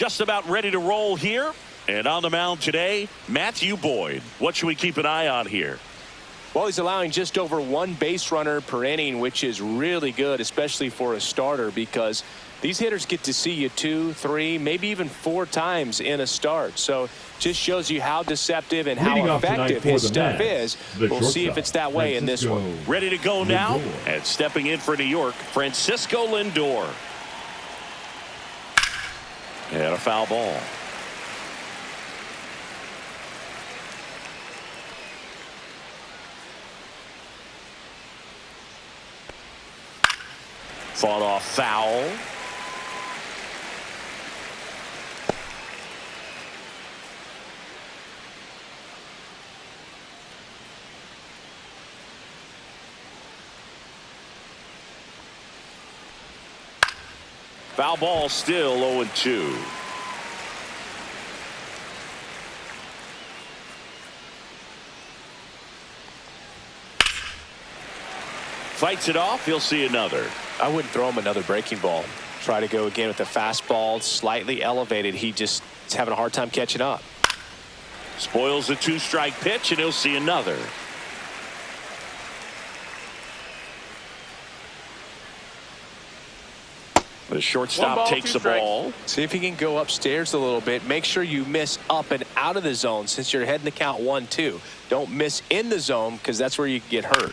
Just about ready to roll here. And on the mound today, Matthew Boyd. What should we keep an eye on here? Well, he's allowing just over one base runner per inning, which is really good, especially for a starter, because these hitters get to see you 2, 3, maybe even 4 times in a start. So just shows you how deceptive and how effective his stuff is. We'll see if it's that way in this one. Ready to go now. And stepping in for New York, Francisco Lindor. And a foul ball. Fought off foul. Foul ball, still 0-2. Fights it off. He'll see another. I wouldn't throw him another breaking ball. Try to go again with the fastball, slightly elevated. He just is having a hard time catching up. Spoils the 2-strike pitch, and he'll see another. The shortstop takes the ball. See if he can go upstairs a little bit. Make sure you miss up and out of the zone since you're heading to count 1-2. Don't miss in the zone, because that's where you get hurt.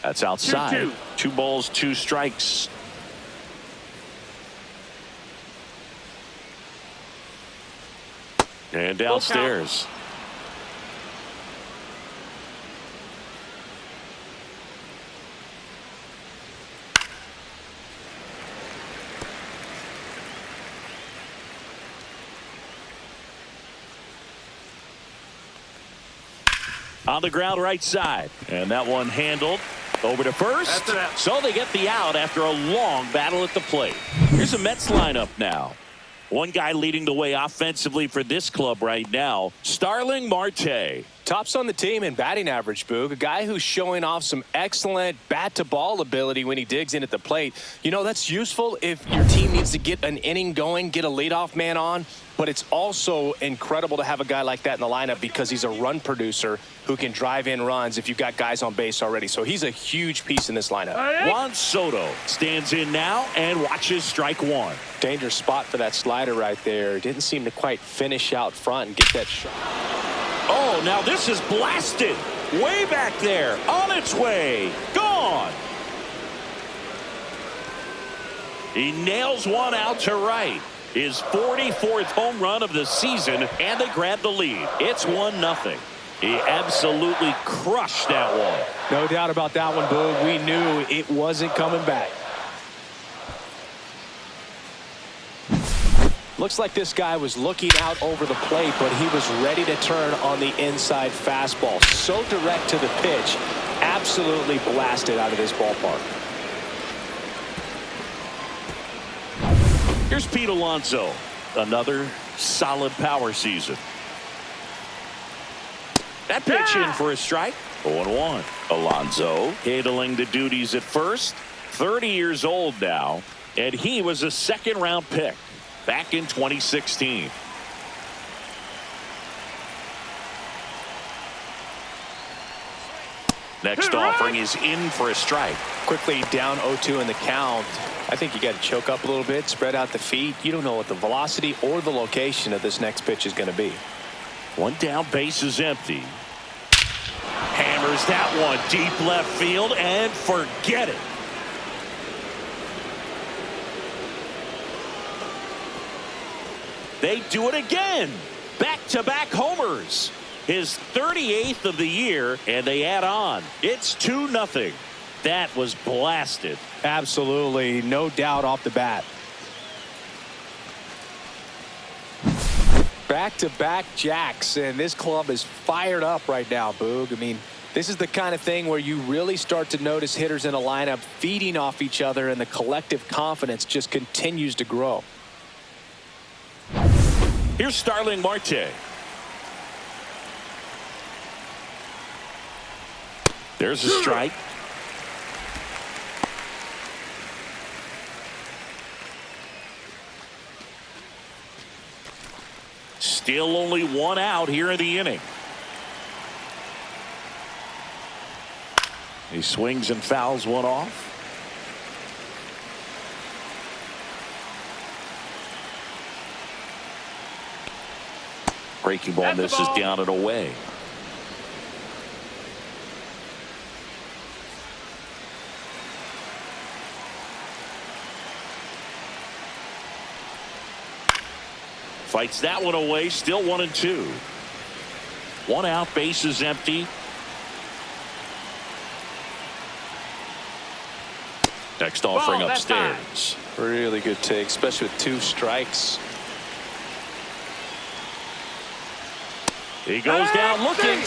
That's outside. 2 balls, 2 strikes. And downstairs. On the ground right side. And that one handled. Over to first. So they get the out after a long battle at the plate. Here's a Mets lineup now. One guy leading the way offensively for this club right now, Starling Marte. Tops on the team in batting average, Boog. A guy who's showing off some excellent bat-to-ball ability when he digs in at the plate. You know, that's useful if your team needs to get an inning going, get a leadoff man on. But it's also incredible to have a guy like that in the lineup because he's a run producer who can drive in runs if you've got guys on base already. So he's a huge piece in this lineup. Juan Soto stands in now and watches strike 1. Dangerous spot for that slider right there. Didn't seem to quite finish out front and get that shot. Oh, now this is blasted. Way back there. On its way. Gone. He nails one out to right. His 44th home run of the season, and they grab the lead. It's 1-0. He absolutely crushed that one. No doubt about that one, Boog. We knew it wasn't coming back. Looks like this guy was looking out over the plate, but he was ready to turn on the inside fastball. So direct to the pitch, absolutely blasted out of this ballpark. Here's Pete Alonso. Another solid power season. That pitch in for a strike. 0-1. Alonso handling the duties at first. 30 years old now, and he was a 2nd-round pick back in 2016. Next offering is in for a strike. Quickly down 0-2 in the count. I think you got to choke up a little bit, spread out the feet. You don't know what the velocity or the location of this next pitch is going to be. One down, base is empty. Hammers that one deep left field and forget it. They do it again. Back-to-back homers. His 38th of the year, and they add on. It's 2-0. That was blasted. Absolutely, no doubt off the bat. Back-to-back jacks, and this club is fired up right now, Boog. I mean, this is the kind of thing where you really start to notice hitters in a lineup feeding off each other, and the collective confidence just continues to grow. Here's Starling Marte. There's a strike. Still only one out here in the inning. He swings and fouls one off. Breaking ball misses down and away. Fights that one away. Still 1-2. One out, base is empty. Next offering upstairs. Really good take, especially with 2 strikes. He goes down looking.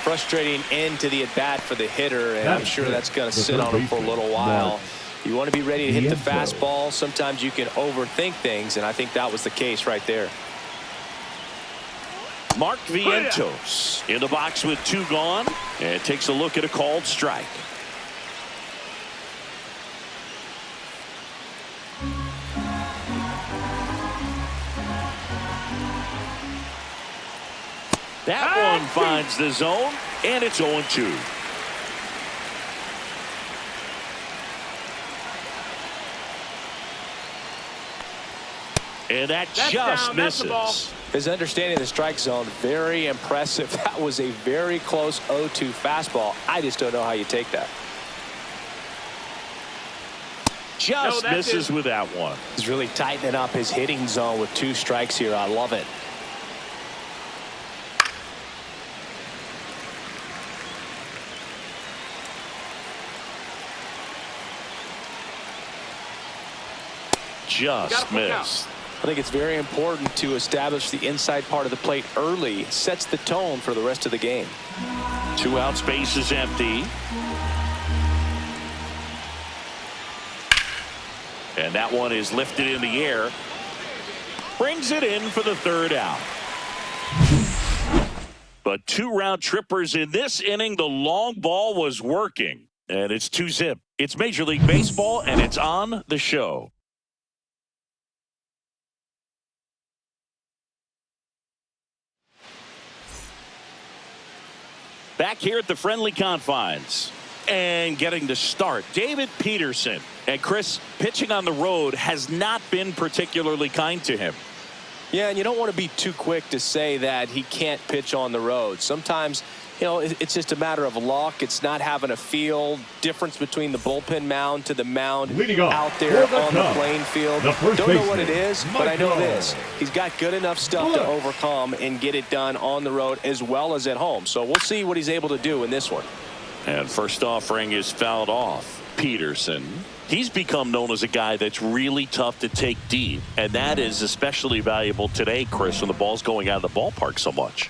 Frustrating end to the at-bat for the hitter, and I'm sure that's going to sit on him for a little while. You want to be ready to hit the fastball. Sometimes you can overthink things, and I think that was the case right there. Mark Vientos in the box with 2 gone, and takes a look at a called strike. That one finds the zone, and it's 0-2. And that just misses. His understanding of the strike zone, very impressive. That was a very close 0-2 fastball. I just don't know how you take that. Just misses with that one. He's really tightening up his hitting zone with 2 strikes here. I love it. Just missed. I think it's very important to establish the inside part of the plate early. It sets the tone for the rest of the game. 2 outs, base is empty. And that one is lifted in the air. Brings it in for the 3rd out. But 2 round trippers in this inning. The long ball was working. And it's 2-zip. It's Major League Baseball, and it's on the show. Back here at the friendly confines and getting the start, David Peterson. And Chris, pitching on the road has not been particularly kind to him. Yeah, and you don't want to be too quick to say that he can't pitch on the road. Sometimes, you know, it's just a matter of luck. It's not having a feel. Difference between the bullpen mound to the mound out there on the playing field. Don't know what it is, but I know this. He's got good enough stuff to overcome and get it done on the road as well as at home. So we'll see what he's able to do in this one. And first offering is fouled off. Peterson. He's become known as a guy that's really tough to take deep. And that is especially valuable today, Chris, when the ball's going out of the ballpark so much.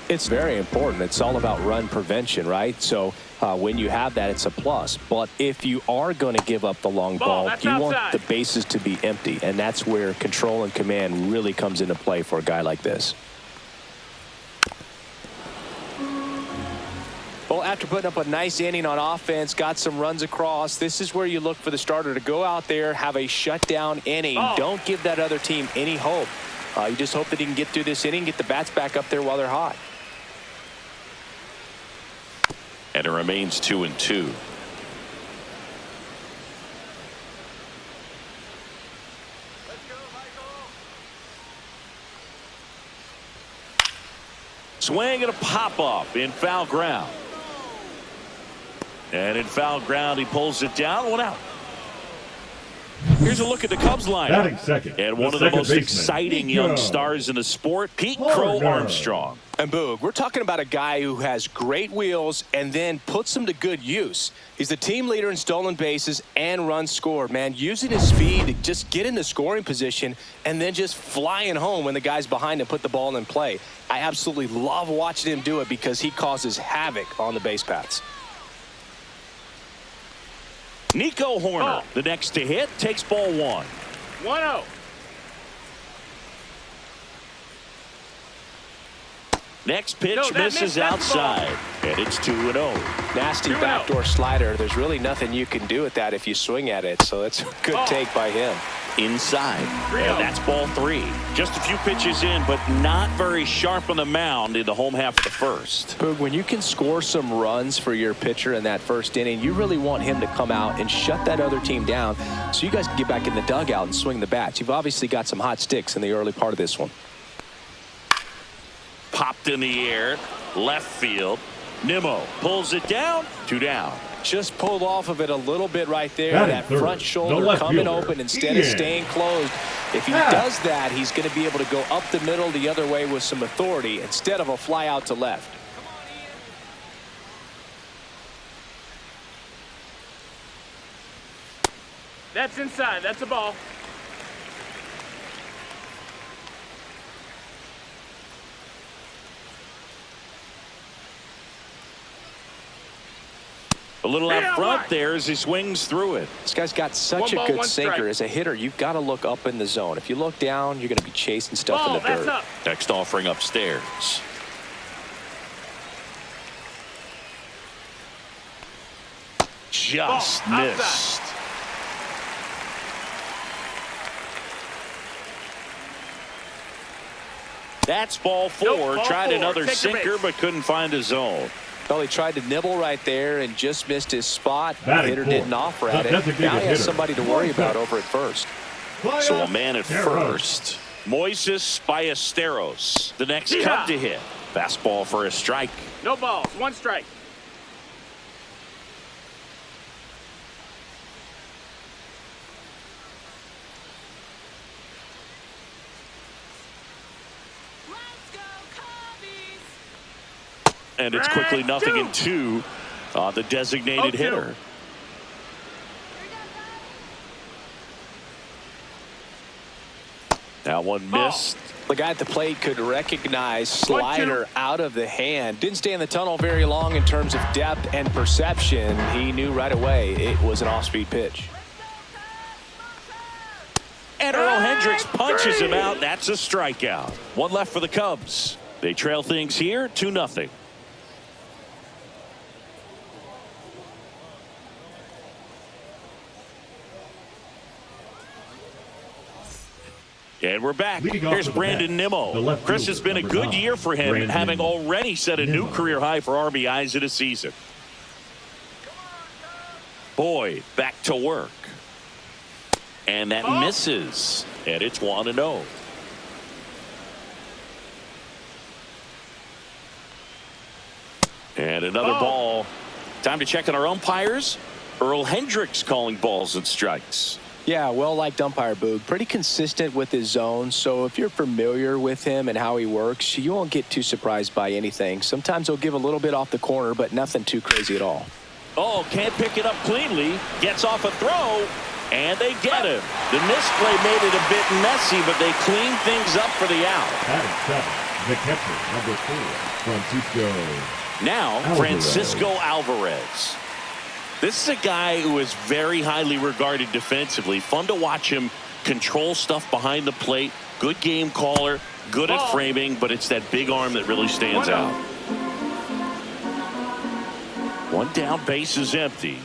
It's very important. It's all about run prevention, right? So when you have that, it's a plus. But if you are going to give up the long ball, you want the bases to be empty. And that's where control and command really comes into play for a guy like this. Well, after putting up a nice inning on offense, got some runs across, this is where you look for the starter to go out there, have a shutdown inning. Don't give that other team any hope. You just hope that he can get through this inning, get the bats back up there while they're hot. And it remains 2-2. Swing and a pop-up in foul ground. And in foul ground, he pulls it down. 1 out. Here's a look at the Cubs lineup. Second, and one of the most exciting young stars in the sport, Pete Crow Armstrong. And Boog, we're talking about a guy who has great wheels and then puts them to good use. He's the team leader in stolen bases and runs scored, man. Using his speed to just get in the scoring position and then just flying home when the guy's behind him put the ball in play. I absolutely love watching him do it because he causes havoc on the base paths. Nico Horner, the next to hit, takes ball 1. 1-0. Next pitch misses outside, and it's 2-0. Nasty backdoor slider. There's really nothing you can do with that if you swing at it, so it's a good take by him. Inside, and that's ball 3. Just a few pitches in, but not very sharp on the mound in the home half of the first. Boog, when you can score some runs for your pitcher in that first inning, you really want him to come out and shut that other team down so you guys can get back in the dugout and swing the bats. You've obviously got some hot sticks in the early part of this one. Popped in the air, left field. Nimmo pulls it down, 2 down. Just pulled off of it a little bit right there. That front shoulder coming open instead of staying closed. If he does that, he's going to be able to go up the middle the other way with some authority instead of a fly out to left. That's inside. That's a ball. A little out front there as he swings through it. This guy's got such a good sinker. As a hitter, you've got to look up in the zone. If you look down, you're going to be chasing stuff in the dirt. Up. Next offering upstairs. Just missed. That's ball 4. Tried another sinker, but couldn't find a zone. Well, he tried to nibble right there and just missed his spot. The hitter didn't offer at it. Now he has somebody to worry about over at first. So a man at first. Moises Ballesteros, the next Cub to hit. Fastball for a strike. No balls. 1 strike. And it's quickly 0-2 on the designated hitter. That one missed. The guy at the plate could recognize slider out of the hand. Didn't stay in the tunnel very long in terms of depth and perception. He knew right away it was an off-speed pitch. And Earl Hendricks punches him out. That's a strikeout. 1 left for the Cubs. They trail things here 2-0. And we're back. Here's Brandon Nimmo. Chris, has been a good year for him, having already set a new career high for RBIs in a season. Boyd back to work. And that misses. And it's 1-0. And another ball. Time to check on our umpires. Earl Hendricks calling balls and strikes. Yeah, well-liked umpire, Boog. Pretty consistent with his zone, so if you're familiar with him and how he works, you won't get too surprised by anything. Sometimes he'll give a little bit off the corner, but nothing too crazy at all. Oh, can't pick it up cleanly. Gets off a throw, and they get him. The misplay made it a bit messy, but they clean things up for the out. The catcher, number 4, Francisco. Now, Francisco Alvarez. This is a guy who is very highly regarded defensively. Fun to watch him control stuff behind the plate. Good game caller, good at framing, but it's that big arm that really stands out. 1 down, base is empty.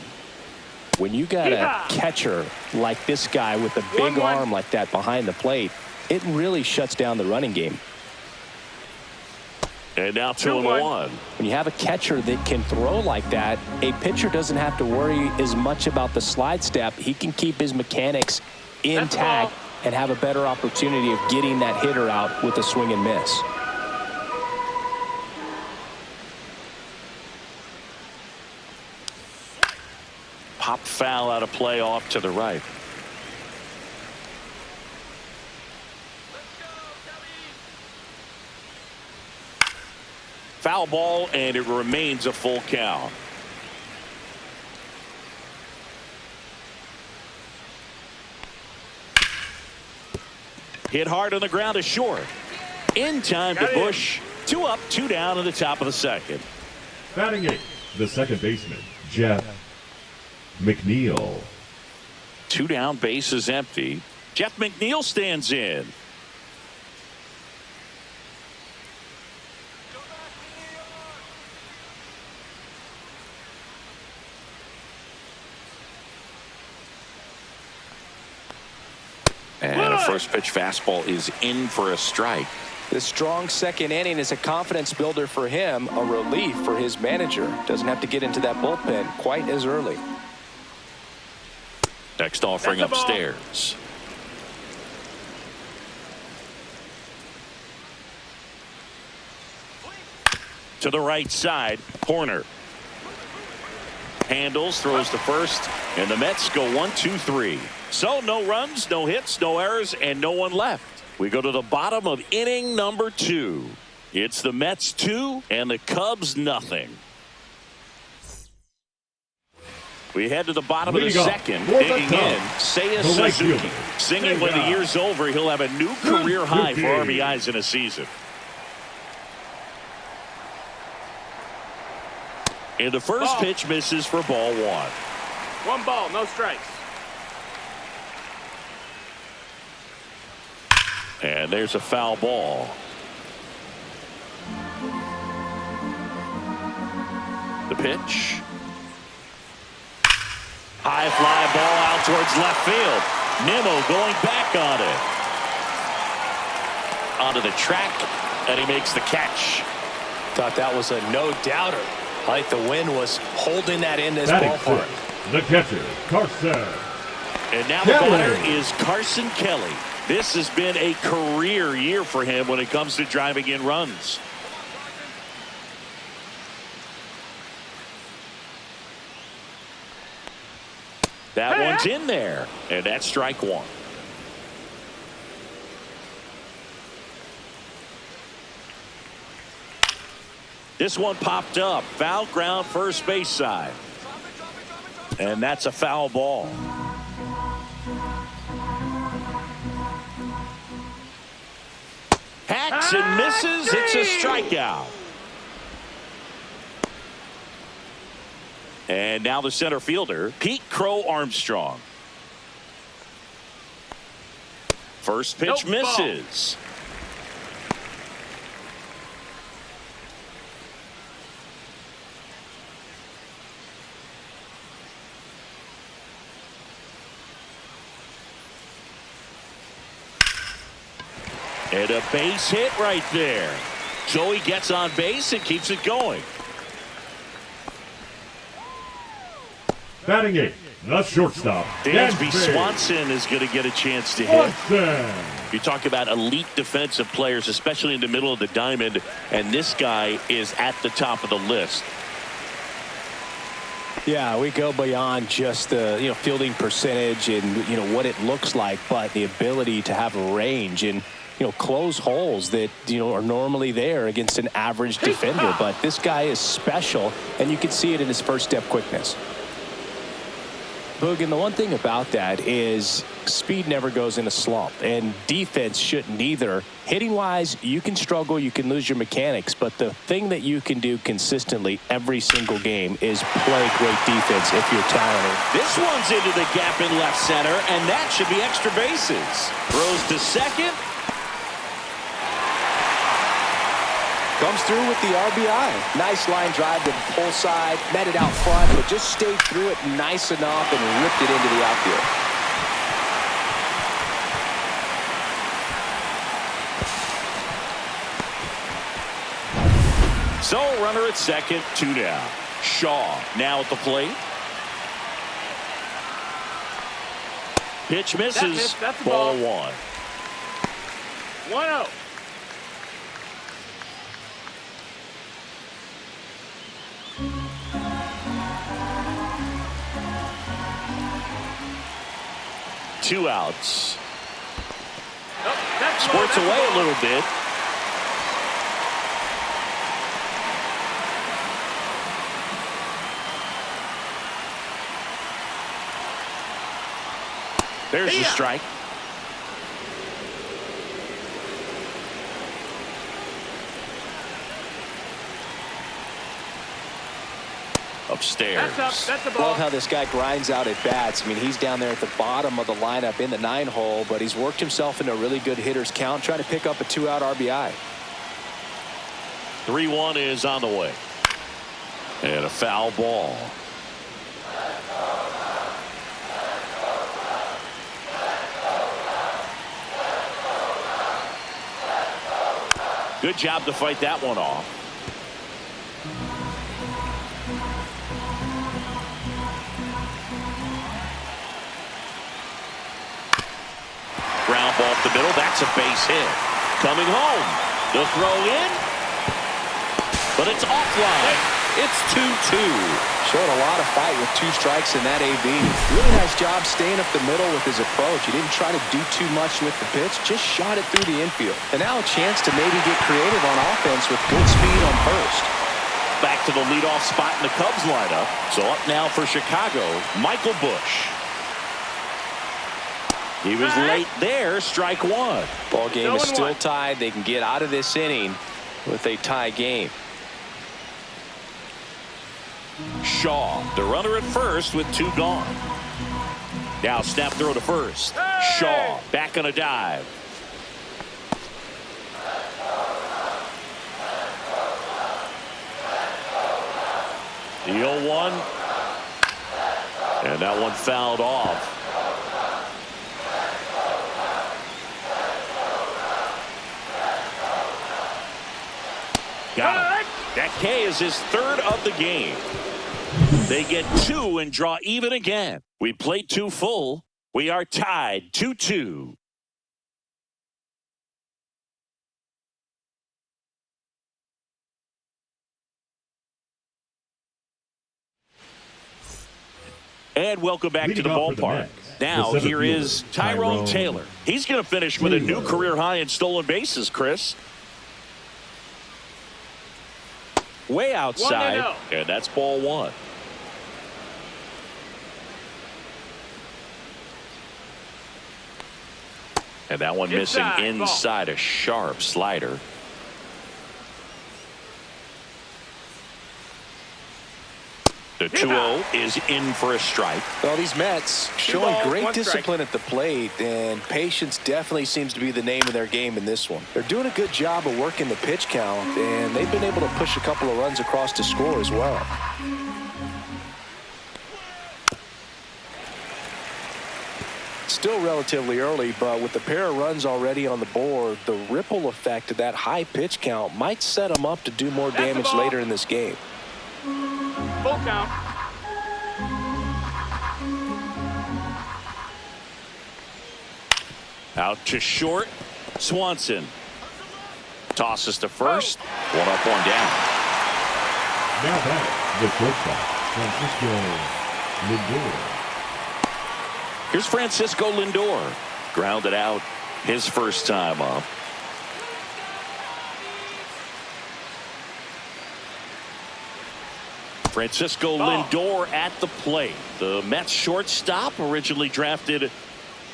When you got a catcher like this guy with a big arm like that behind the plate, it really shuts down the running game. And now 2-1. When you have a catcher that can throw like that, a pitcher doesn't have to worry as much about the slide step. He can keep his mechanics intact and have a better opportunity of getting that hitter out with a swing and miss. Pop foul out of play off to the right. Foul ball, and it remains a full count. Hit hard on the ground is short. In time to Bush. 2 up, 2 down in the top of the second. Batting 8, the second baseman, Jeff McNeil. 2 down, base is empty. Jeff McNeil stands in. And a first pitch fastball is in for a strike. The strong second inning is a confidence builder for him, a relief for his manager. Doesn't have to get into that bullpen quite as early. Next offering upstairs. To the right side, corner. Handles, throws to first, and the Mets go 1-2-3. So no runs, no hits, no errors, and no one left. We go to the bottom of inning number 2. It's the Mets 2 and the Cubs nothing. We head to the bottom of the second. Digging in, Seiya Suzuki. Singing when the year's over, he'll have a new career high for RBIs in a season. And the first pitch misses for ball 1. 1 ball, no strikes. And there's a foul ball. The pitch. High fly ball out towards left field. Nimmo going back on it. Onto the track, and he makes the catch. Thought that was a no-doubter. Like the wind was holding that in this ballpark. The catcher, Carson. And now the batter is Carson Kelly. This has been a career year for him when it comes to driving in runs. That one's in there, and that's strike 1. This one popped up. Foul ground first base side. And that's a foul ball. Hacks and misses. It's a strikeout. And now the center fielder, Pete Crow Armstrong. First pitch misses. And a base hit right there. So he gets on base and keeps it going. Batting 8, the shortstop, Dansby Swanson is going to get a chance to hit. You talk about elite defensive players, especially in the middle of the diamond, and this guy is at the top of the list. Yeah, we go beyond just the fielding percentage and what it looks like, but the ability to have range and close holes that are normally there against an average defender. But this guy is special, and you can see it in his first step quickness. Boog, and the one thing about that is speed never goes in a slump, and defense shouldn't either. Hitting-wise, you can struggle, you can lose your mechanics, but the thing that you can do consistently every single game is play great defense if you're talented. This one's into the gap in left center, and that should be extra bases. Throws to second. Comes through with the RBI. Nice line drive to the pull side, met it out front, but just stayed through it nice enough and ripped it into the outfield. So runner at second, 2 down. Shaw now at the plate. Pitch misses. That's a ball ball. 1. 1-0. Two outs. Oh, Squirts away a little bit. There's the strike. Upstairs. That's a ball. Love how this guy grinds out at bats. I mean, he's down there at the bottom of the lineup in the 9-hole, but he's worked himself into a really good hitter's count, trying to pick up a 2-out RBI. 3-1 is on the way. And a foul ball. Good job to fight that one off. Ground ball up the middle. That's a base hit. Coming home. The throw in. But it's offline. It's 2-2. Showed a lot of fight with 2 strikes in that AB. Really nice job staying up the middle with his approach. He didn't try to do too much with the pitch. Just shot it through the infield. And now a chance to maybe get creative on offense with good speed on first. Back to the leadoff spot in the Cubs lineup. So up now for Chicago, Michael Busch. He was late there. Strike 1. Ball game is still tied. They can get out of this inning with a tie game. Shaw, the runner at first with 2 gone. Now snap throw to first. Shaw back on a dive. The 0-1. And that one fouled off. Got him. That K is his 3rd of the game. They get 2 and draw even again. We played 2 full. We are tied 2-2. And welcome back to the ballpark. Now here is Tyrone Taylor. He's going to finish with a new career high in stolen bases, Chris. Way outside, and that's ball 1. And that one missing inside, a sharp slider. The 2-0 is in for a strike. Well, these Mets showing great discipline at the plate, and patience definitely seems to be the name of their game in this one. They're doing a good job of working the pitch count, and they've been able to push a couple of runs across to score as well. Still relatively early, but with a pair of runs already on the board, the ripple effect of that high pitch count might set them up to do more damage later in this game. Full count. Out to short. Swanson tosses to first. 1 up, 1 down. Now back, the shortstop, Francisco Lindor. Here's Francisco Lindor. Grounded out his first time up. Francisco Lindor at the plate. The Mets shortstop, originally drafted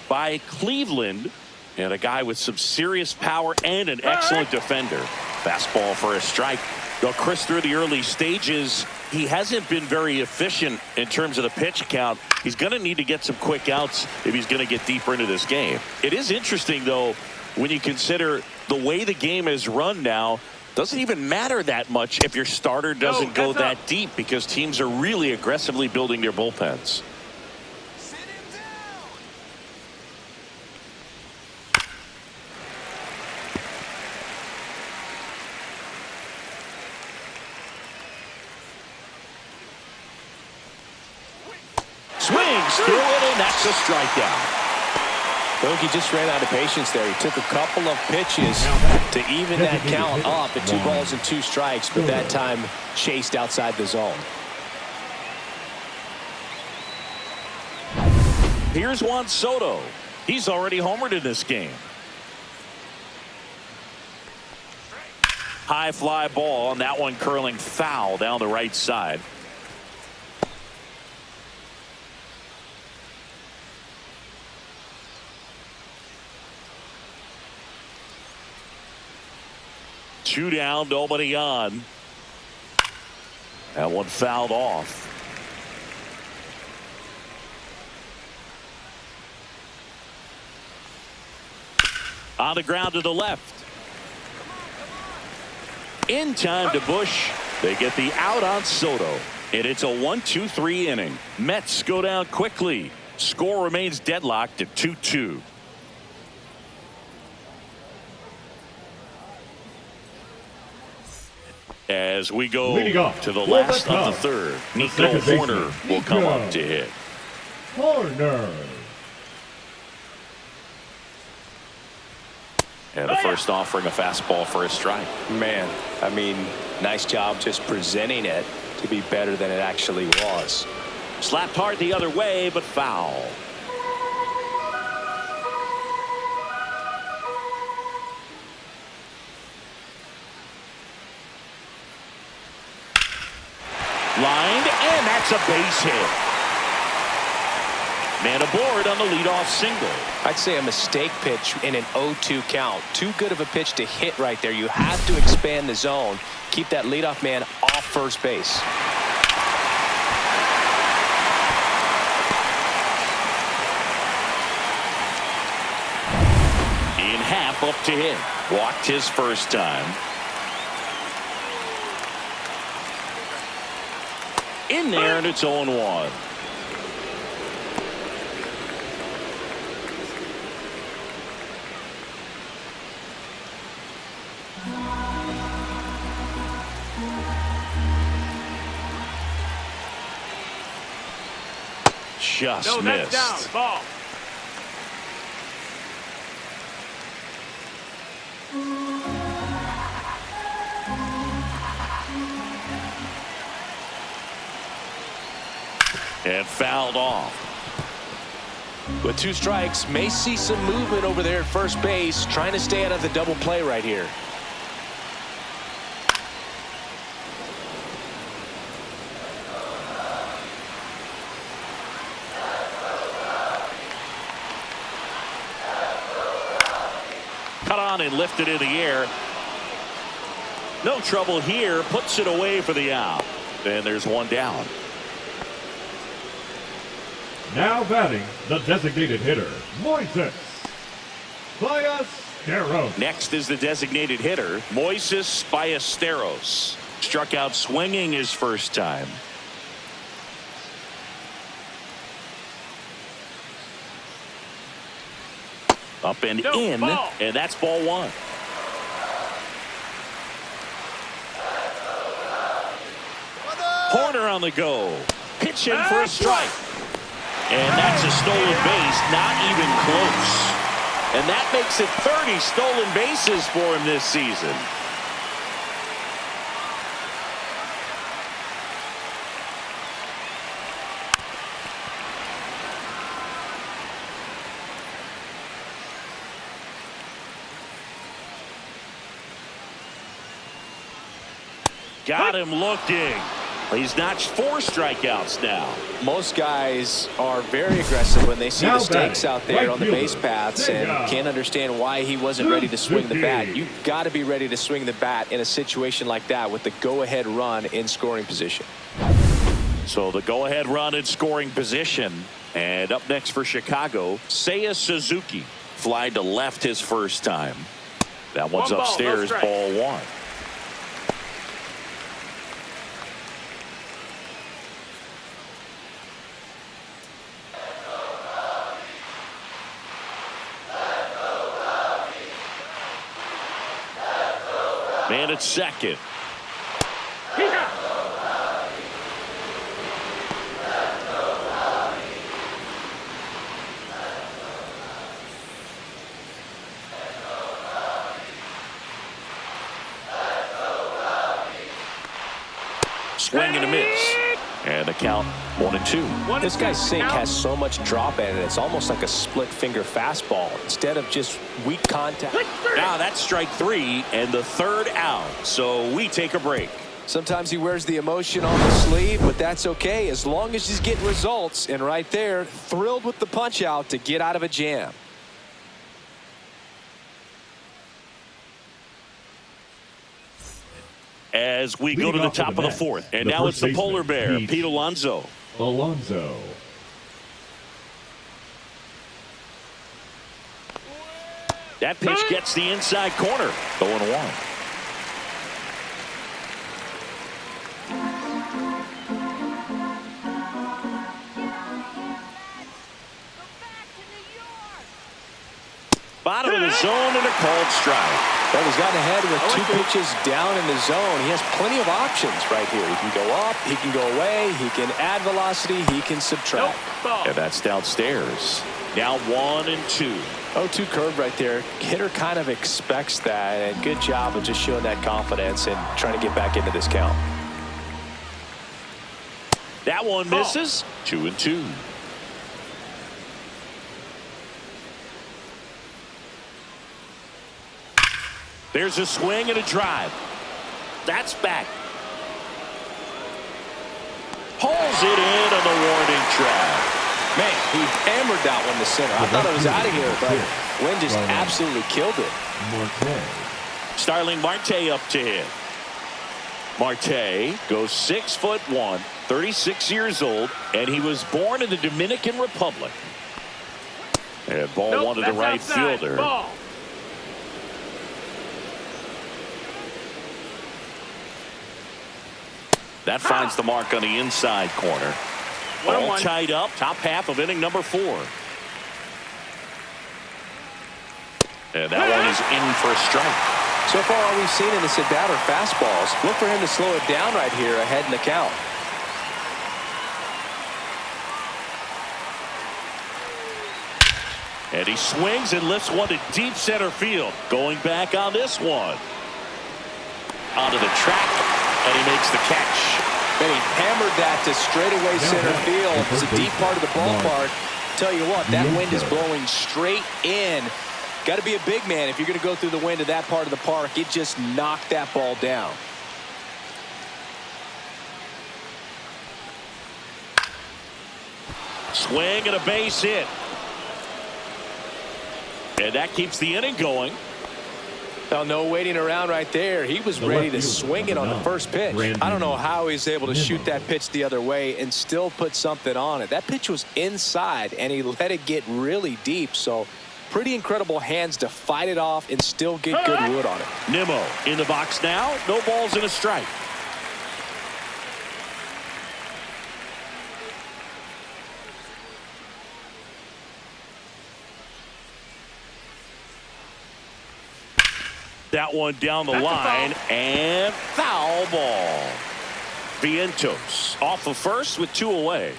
by Cleveland, and a guy with some serious power and an excellent defender. Fastball for a strike. Though Chris, through the early stages, he hasn't been very efficient in terms of the pitch count. He's going to need to get some quick outs if he's going to get deeper into this game. It is interesting, though, when you consider the way the game is run now. Doesn't even matter that much if your starter doesn't go that deep, because teams are really aggressively building their bullpens. Swings through it, and that's a strikeout. Bogey just ran out of patience there. He took a couple of pitches to even that count up at 2 balls and 2 strikes, but that time chased outside the zone. Here's Juan Soto. He's already homered in this game. High fly ball, and that one curling foul down the right side. Two down, nobody on. That one fouled off. On the ground to the left. In time to Busch. They get the out on Soto. And it's a 1-2-3 inning. Mets go down quickly. Score remains deadlocked at 2-2. As we go Leading off to the for last the of the Cubs, third, the Nico second baseman, Horner will come Nico up to hit. Horner. And the first offering a fastball for a strike. Man, I mean, nice job just presenting it to be better than it actually was. Slapped hard the other way, but foul. Lined, and that's a base hit. Man aboard on the leadoff single. I'd say a mistake pitch in an 0-2 count. Too good of a pitch to hit right there. You have to expand the zone. Keep that leadoff man off first base. In half up to hit. Walked his first time. In there, and it's 0-1. Just missed. That's down. Ball. And fouled off. With 2 strikes, may see some movement over there at first base, trying to stay out of the double play right here. Cut on and lifted in the air. No trouble here. Puts it away for the out. And there's one down. Now batting, the designated hitter, Moises Ballesteros. Next is the designated hitter, Moises Ballesteros. Struck out swinging his first time. Up and in, ball. and that's ball 1. Horner on the go. Pitching for a strike. And that's a stolen base, not even close. And that makes it 30 stolen bases for him this season. Got him looking. He's notched 4 strikeouts now. Most guys are very aggressive when they see Now the stakes batting, out there right on the fielder, base paths and Sega. can't understand why he wasn't ready to swing the bat. Suzuki. You've got to be ready to swing the bat in a situation like that with the go-ahead run in scoring position. So the go-ahead run in scoring position. And up next for Chicago, Seiya Suzuki. Fly to left his first time. That one's 1 ball, no upstairs, strike. ball 1. Man at second. Swing and a miss. And the count 1-2. This guy's sink has so much drop in it. It's almost like a split finger fastball instead of just weak contact. Now that's strike 3 and the 3rd out. So we take a break. Sometimes he wears the emotion on the sleeve, but that's okay as long as he's getting results. And right there, thrilled with the punch out to get out of a jam. As we go Leading to the off for top the of the Mets, 4th. And the now first it's the polar baseman, bear, Pete Alonso. Alonso. That pitch gets the inside corner. 0-1. Bottom of the zone and a called strike. Well, he's gotten ahead with 2 pitches down in the zone. He has plenty of options right here. He can go up, he can go away, he can add velocity, he can subtract. And that's downstairs. Now 1-2. 0-2 curve right there. Hitter kind of expects that, and good job of just showing that confidence and trying to get back into this count. That one misses. 2-2. There's a swing and a drive. That's back. Hauls it in on the warning track. Man, he hammered that one to center. I thought it was out of here, but Wynn just absolutely killed it. Starling Marte up to hit. Marte goes 6'1", 36 years old, and he was born in the Dominican Republic. And ball one to the right fielder. Ball. That finds the mark on the inside corner. All tied up, top half of inning number 4. And that one is in for a strike. So far, all we've seen in this at-bat are fastballs. Look for him to slow it down right here ahead in the count. And he swings and lifts one to deep center field. Going back on this one. Onto the track, and he makes the catch. And he hammered that to straightaway center field. It's a deep part of the ballpark. Tell you what, that wind is blowing straight in. Got to be a big man if you're going to go through the wind of that part of the park. It just knocked that ball down. Swing and a base hit. And that keeps the inning going. Now, no waiting around right there. He was ready to swing it on the first pitch. I don't know how he's able to shoot that pitch the other way and still put something on it. That pitch was inside, and he let it get really deep. So, pretty incredible hands to fight it off and still get good wood on it. Nimmo in the box now. No balls and a strike. That one down the line, and foul ball. Vientos off of first with 2 away.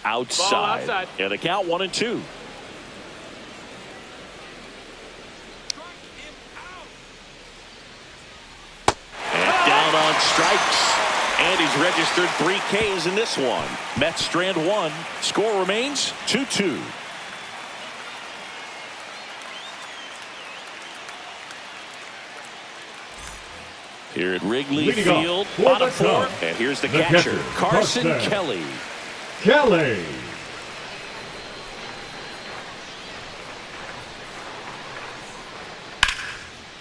Outside. And the count 1-2. And down on strikes. And he's registered 3 Ks in this one. Mets strand 1. Score remains 2-2. Here at Wrigley Field, on a 4th, and here's the catcher, Carson Kelly.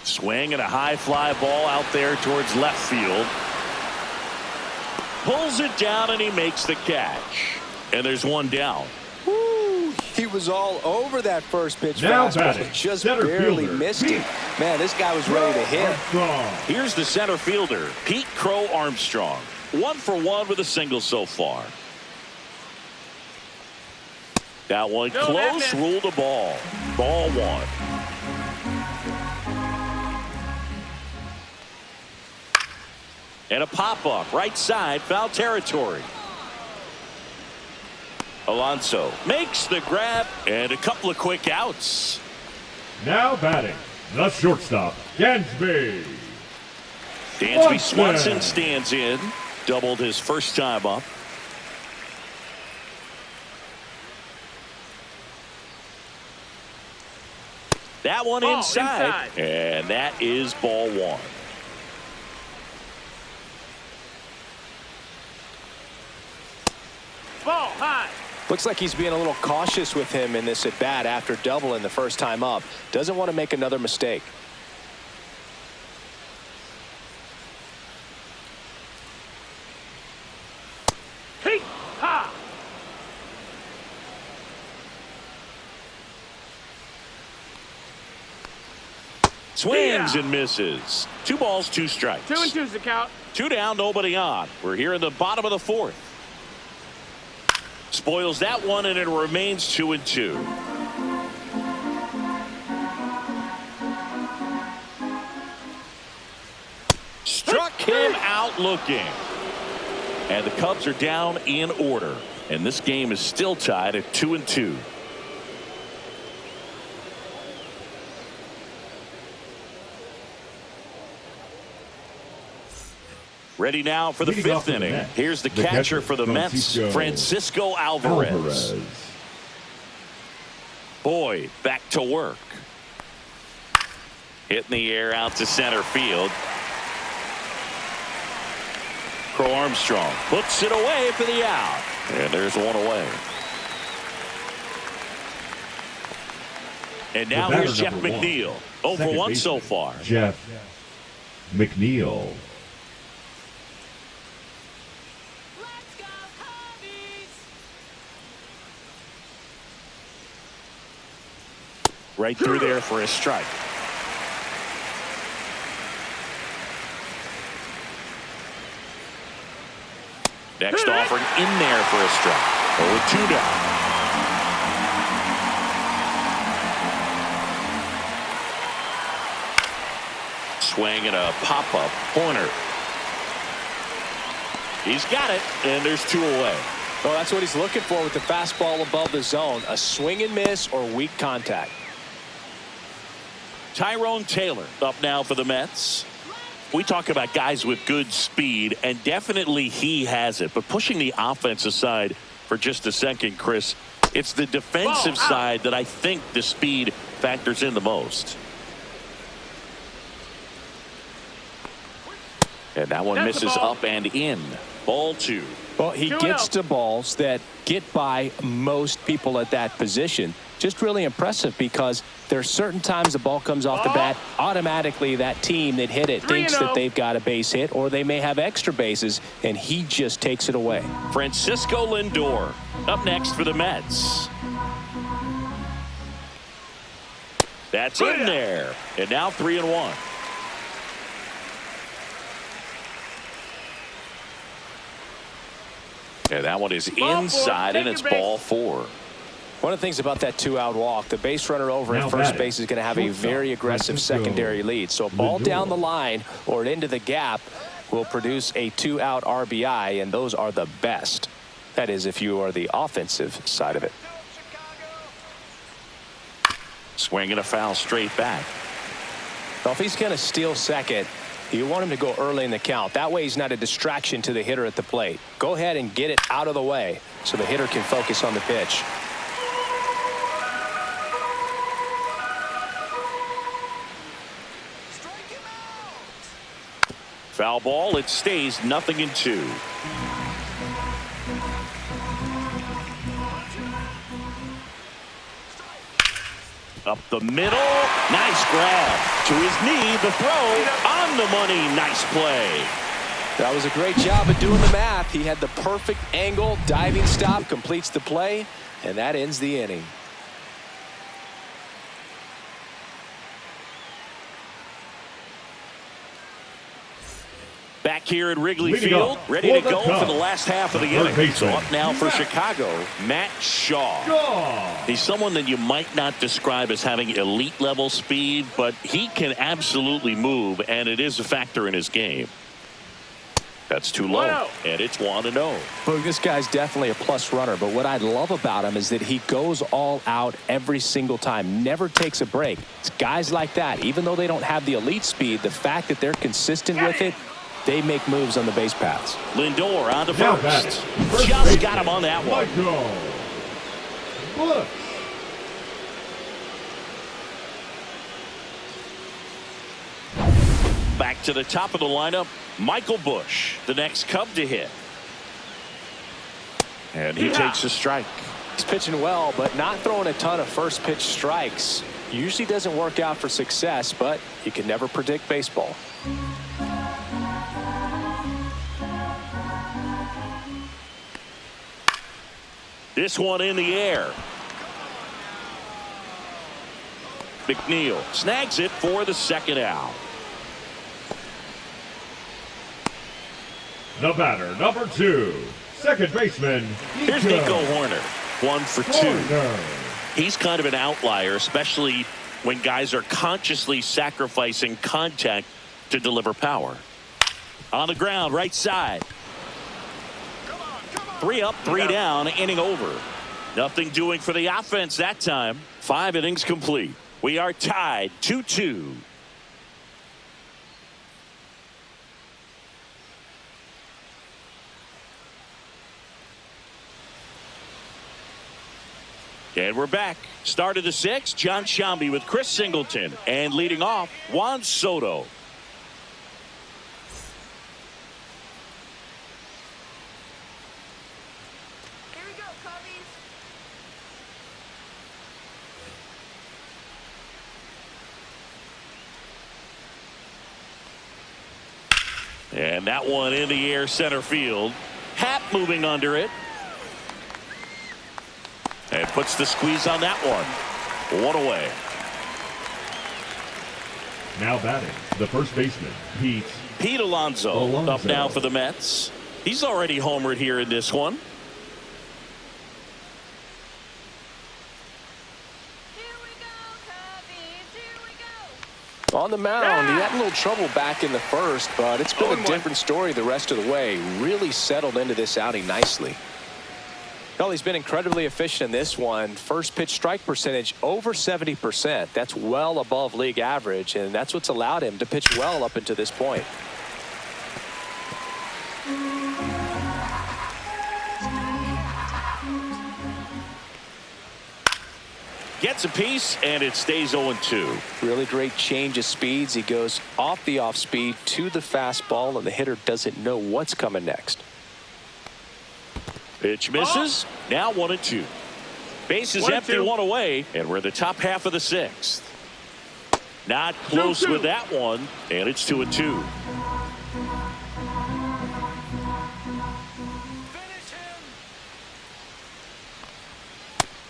Swing and a high fly ball out there towards left field. Pulls it down and he makes the catch. And there's one down. Woo, he was all over that first pitch fastball. Just barely missed it. Man, this guy was ready to hit. Here's the center fielder, Pete Crow Armstrong. 1 for 1 with a single so far. That one close, ruled a ball. Ball 1. And a pop-up, right side, foul territory. Alonso makes the grab, and a couple of quick outs. Now batting, the shortstop, Dansby. Dansby Swanson stands in, doubled his first time up. That one inside, and that is ball 1. Ball high. Looks like he's being a little cautious with him in this at bat after doubling the first time up. Doesn't want to make another mistake. Hey, ha. Swings and misses. 2 balls, 2 strikes. 2-2's the count. 2 down, nobody on. We're here in the bottom of the 4th. spoils that one, and it remains 2-2. Struck him out looking. And the Cubs are down in order. And this game is still tied at 2-2. Ready now for the fifth inning. Here's the catcher for the Mets, Francisco Alvarez. Boyd back to work. Hit in the air out to center field. Crow Armstrong puts it away for the out. And there's one away. And now here's Jeff McNeil. 0 for 1 so far. Jeff McNeil. Right through there for a strike. Next offering in there for a strike. 0-2 down. Swing and a pop-up pointer. He's got it, and there's 2 away. Well, that's what he's looking for with the fastball above the zone. A swing and miss or weak contact. Tyrone Taylor up now for the Mets. We talk about guys with good speed, and definitely he has it. But pushing the offense aside for just a second, Chris, it's the defensive side that I think the speed factors in the most. And that one misses up and in. Ball 2. Well, he gets to balls that get by most people at that position. Just really impressive because there are certain times the ball comes off the bat, automatically that team that hit it thinks that they've got a base hit or they may have extra bases, and he just takes it away. Francisco Lindor up next for the Mets. That's in there. And now 3-1. Yeah, that one is inside, and it's ball 4. One of the things about that 2-out walk, the base runner over at first base is going to have a very aggressive secondary lead. So a ball down the line or into the gap will produce a 2-out RBI, and those are the best. That is, if you are the offensive side of it. Swinging a foul straight back. Well, if he's going to steal second, you want him to go early in the count. That way he's not a distraction to the hitter at the plate. Go ahead and get it out of the way so the hitter can focus on the pitch. Foul ball. It stays 0-2. Up the middle. Nice grab. To his knee. The throw on the money. Nice play. That was a great job of doing the math. He had the perfect angle. Diving stop completes the play, and that ends the inning. Back here at Wrigley Field, ready to go for the last half of the inning. So up now for Chicago, Matt Shaw. He's someone that you might not describe as having elite level speed, but he can absolutely move, and it is a factor in his game. That's too low, and it's 1-0. Well, this guy's definitely a plus runner, but what I love about him is that he goes all out every single time, never takes a break. It's guys like that, even though they don't have the elite speed, the fact that they're consistent with it, they make moves on the base paths. Lindor on to first. Just got him on that one. Back to the top of the lineup, Michael Busch, the next Cub to hit. And he takes a strike. He's pitching well, but not throwing a ton of first pitch strikes. Usually doesn't work out for success, but you can never predict baseball. This one in the air. McNeil snags it for the second out. The batter, number 2, Second baseman, Here's Nico Horner. 1 for 2. Horner. He's kind of an outlier, especially when guys are consciously sacrificing contact to deliver power. On the ground, right side. 3 up, 3 down, inning over. Nothing doing for the offense that time. 5 innings complete. We are tied 2-2. And we're back. Start of the 6th, John Shambi with Chris Singleton. And leading off, Juan Soto. Here we go, Cubbies. And that one in the air center field. Happ moving under it. And puts the squeeze on that one. 1 away. Now batting, the first baseman, Pete Alonso up now for the Mets. He's already homered here in this one. Here we go, Cubbies. Here we go. On the mound, he had a little trouble back in the first, but it's been a different story the rest of the way. Really settled into this outing nicely. Well, he's been incredibly efficient in this one. First pitch strike percentage over 70%. That's well above league average, and that's what's allowed him to pitch well up until this point. Gets a piece, and it stays 0-2. Really great change of speeds. He goes off the off speed to the fastball, and the hitter doesn't know what's coming next. Pitch misses. Now 1-2. Bases empty, 1 away, and we're in the top half of the 6th. Not close with that one, and it's 2-2.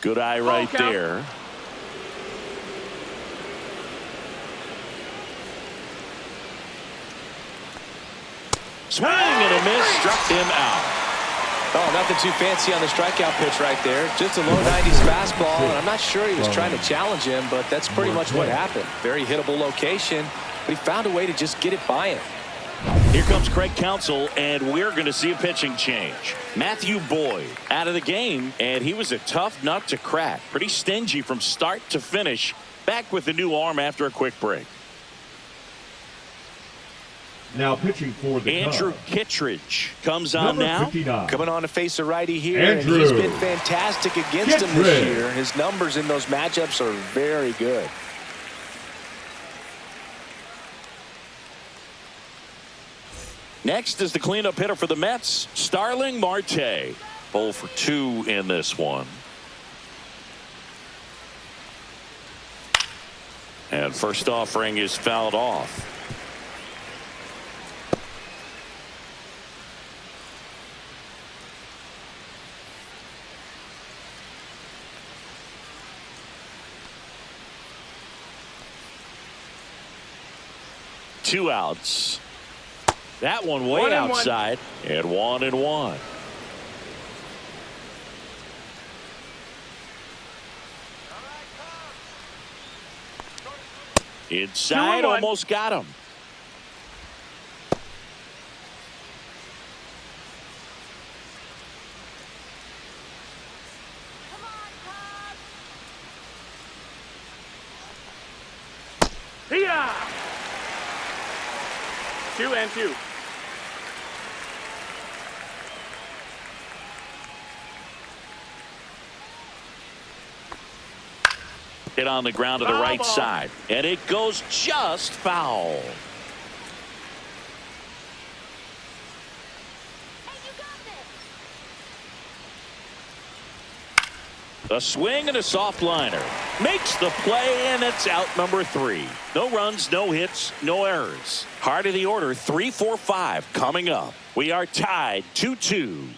Good eye right there. Swing and a miss, struck him out. Oh, nothing too fancy on the strikeout pitch right there. Just a low 90s fastball, and I'm not sure he was trying to challenge him, but that's pretty much what happened. Very hittable location, but he found a way to just get it by him. Here comes Craig Counsell, and we're going to see a pitching change. Matthew Boyd out of the game, and he was a tough nut to crack. Pretty stingy from start to finish. Back with the new arm after a quick break. Now pitching for the Andrew Cubs, Kittredge comes on number now. 59. Coming on to face a righty here, Andrew and he's been fantastic against him this Kittredge. year. His numbers in those matchups are very good. Next is the cleanup hitter for the Mets, Starling Marte. 0 for 2 in this one. And first offering is fouled off. Two outs. That one way outside, and 1-1. Inside, almost got him. Come on, Cubs. Here. 2-2. Hit on the ground to the right side, and it goes just foul. Hey, you got this. A swing and a soft liner. Makes the play, and it's out number 3. No runs, no hits, no errors. Heart of the order, 3, 4, 5 coming up. We are tied 2-2.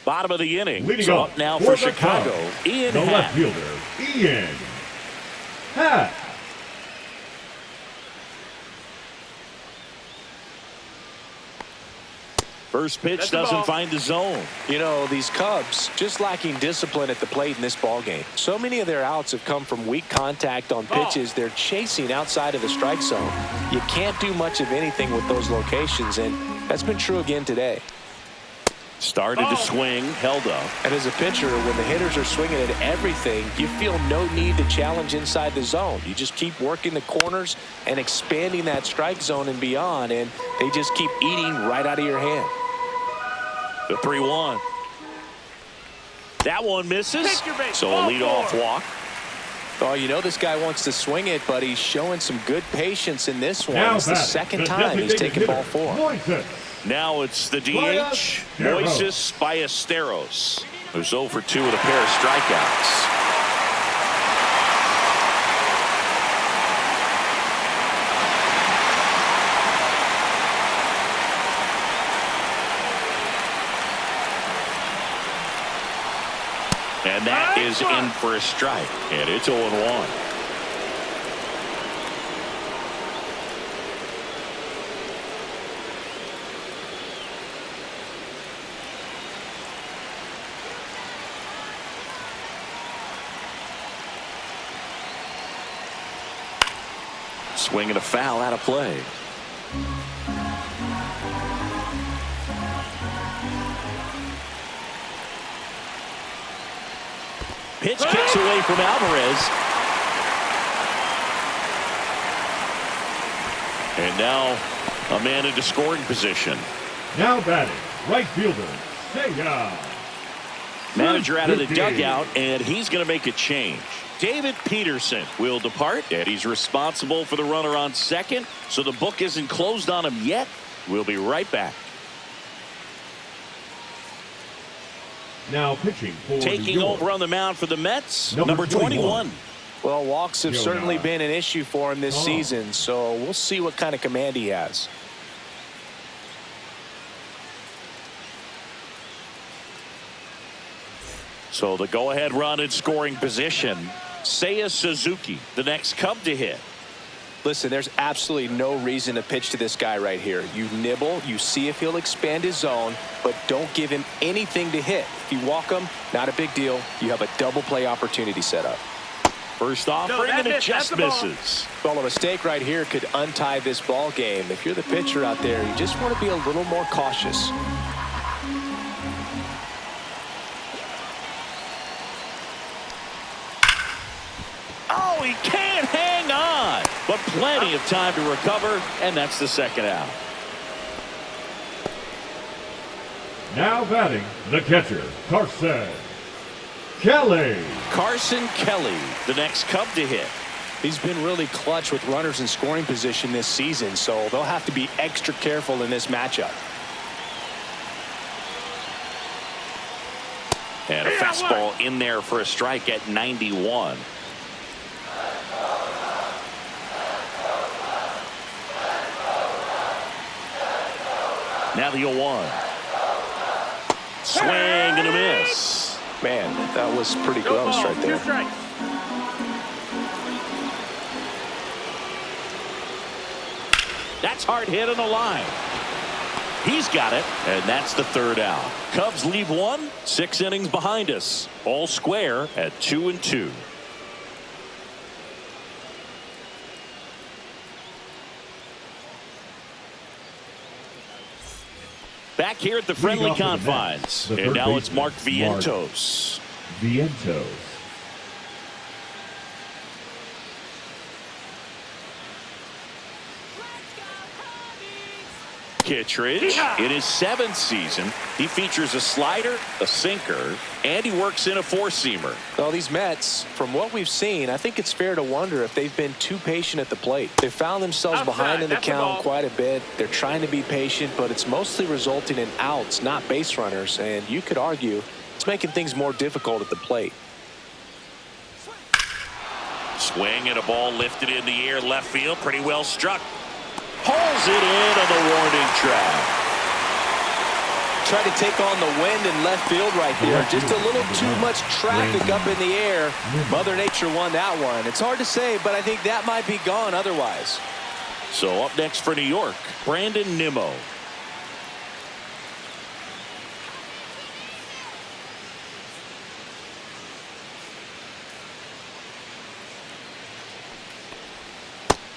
Bottom of the inning. Leading So off up now for for the Chicago, Cubs, Ian the Happ. left fielder, Ian Happ. First pitch That's the doesn't ball. find the zone. You know, these Cubs just lacking discipline at the plate in this ball game. So many of their outs have come from weak contact on pitches they're chasing outside of the strike zone. You can't do much of anything with those locations, and that's been true again today. Started to swing, held up. And as a pitcher, when the hitters are swinging at everything, you feel no need to challenge inside the zone. You just keep working the corners and expanding that strike zone and beyond, and they just keep eating right out of your hand. The 3-1. That one misses. Take your base. So a Ball leadoff four. walk. Oh, you know this guy wants to swing it, but he's showing some good patience in this one. Now It's the batting, second the time he's designated taken ball hitter, 4. Moises. Now it's the DH, Ballesteros. Moises Ballesteros, who's 0 for 2 with a pair of strikeouts. And that is in for a strike, and it's 0-1. Swing and a foul out of play. Pitch kicks away from Alvarez. And now a man into scoring position. Now batting, right fielder, Seiya. Manager out of the dugout, and he's going to make a change. David Peterson will depart, and he's responsible for the runner on second, so the book isn't closed on him yet. We'll be right back. Now pitching for Taking New York. over on the mound for the Mets, Number number 21. Well, walks have Yo, certainly nah. been an issue for him this season, so we'll see what kind of command he has. So the go-ahead run in scoring position. Seiya Suzuki, the next Cub to hit. Listen, there's absolutely no reason to pitch to this guy right here. You nibble, you see if he'll expand his zone, but don't give him anything to hit. If you walk him, not a big deal. You have a double play opportunity set up. First offering, and it just misses. Well, a mistake right here could untie this ball game. If you're the pitcher out there, you just want to be a little more cautious. Oh, he can't hang on, but plenty of time to recover, and that's the second out. Now batting, the catcher, Carson Kelly. Carson Kelly, the next Cub to hit. He's been really clutch with runners in scoring position this season, so they'll have to be extra careful in this matchup. And a fastball in there for a strike at 91. Now the 0-1. Swing and a miss. Man, that was pretty gross right there. 2 strikes. That's hard hit on the line. He's got it, and that's the third out. Cubs leave 1, 6 innings behind us. All square at 2-2. Back here at the friendly off to the confines. Mets, the And third now it's Mark baseman, Vientos. Vientos. Kittredge, in his 7th season, he features a slider, a sinker, and he works in a 4-seamer. Well, these Mets, from what we've seen, I think it's fair to wonder if they've been too patient at the plate. They found themselves Outside, behind in the that's the count ball. quite a bit. They're trying to be patient, but it's mostly resulting in outs, not base runners. And you could argue it's making things more difficult at the plate. Swing and a ball lifted in the air, left field, pretty well struck. Pulls it in on the warning track. Tried to take on the wind in left field right there. Just a little too much traffic up in the air. Mother Nature won that one. It's hard to say, but I think that might be gone otherwise. So up next for New York, Brandon Nimmo.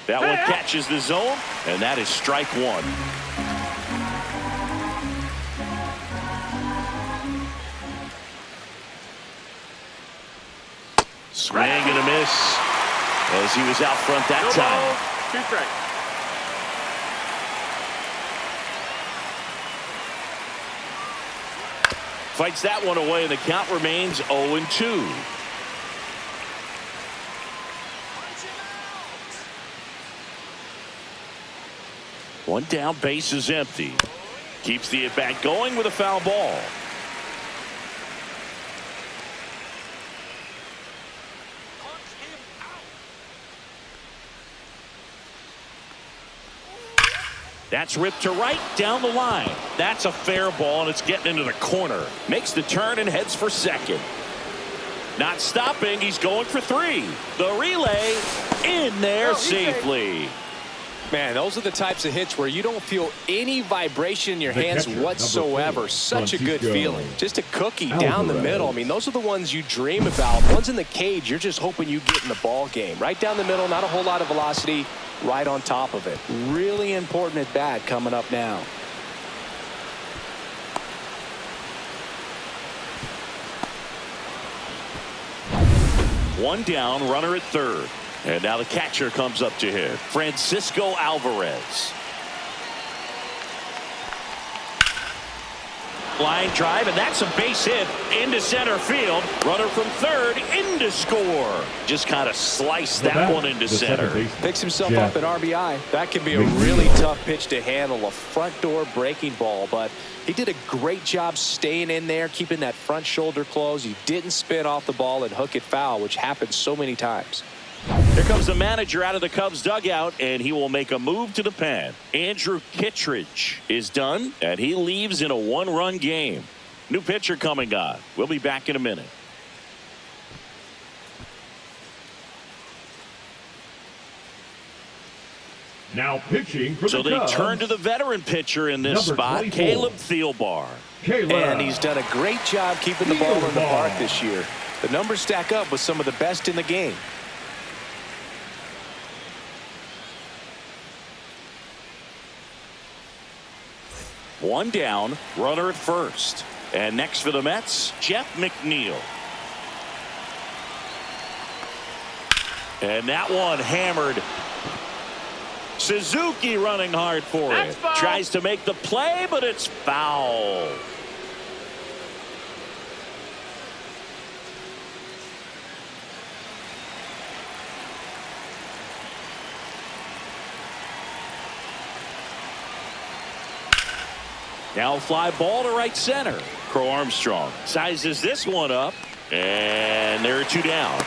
That one catches the zone, and that is strike one. Swing and a miss as he was out front that time. 2 strikes. Fights that one away, and the count remains 0-2. One down, base is empty. Keeps the at-bat going with a foul ball. That's ripped to right down the line. That's a fair ball, and it's getting into the corner. Makes the turn and heads for second. Not stopping. He's going for 3. The relay in there safely. Man, those are the types of hits where you don't feel any vibration in your hands whatsoever. Such a good feeling. Just a cookie down the middle. I mean, those are the ones you dream about. Ones in the cage, you're just hoping you get in the ball game. Right down the middle, not a whole lot of velocity, right on top of it. Really important at bat coming up now. One down, runner at third. And now the catcher comes up to him, Francisco Alvarez. Line drive, and that's a base hit into center field. Runner from third into score. Just kind of sliced that one into center. Picks himself up an RBI. That can be a really tough pitch to handle, a front door breaking ball, but he did a great job staying in there, keeping that front shoulder closed. He didn't spin off the ball and hook it foul, which happens so many times. Here comes the manager out of the Cubs dugout, and he will make a move to the pen. Andrew Kittredge is done, and he leaves in a 1-run game. New pitcher coming on. We'll be back in a minute. Now pitching for so the they Cubs, turn to the veteran pitcher in this spot, 24. Caleb Thielbar. And he's done a great job keeping the ball in the park this year. The numbers stack up with some of the best in the game. One down, runner at first. And next for the Mets, Jeff McNeil. And that one hammered. Suzuki running hard for it. Tries to make the play, but it's foul. Now fly ball to right center. Crow Armstrong sizes this one up, and there are 2 down.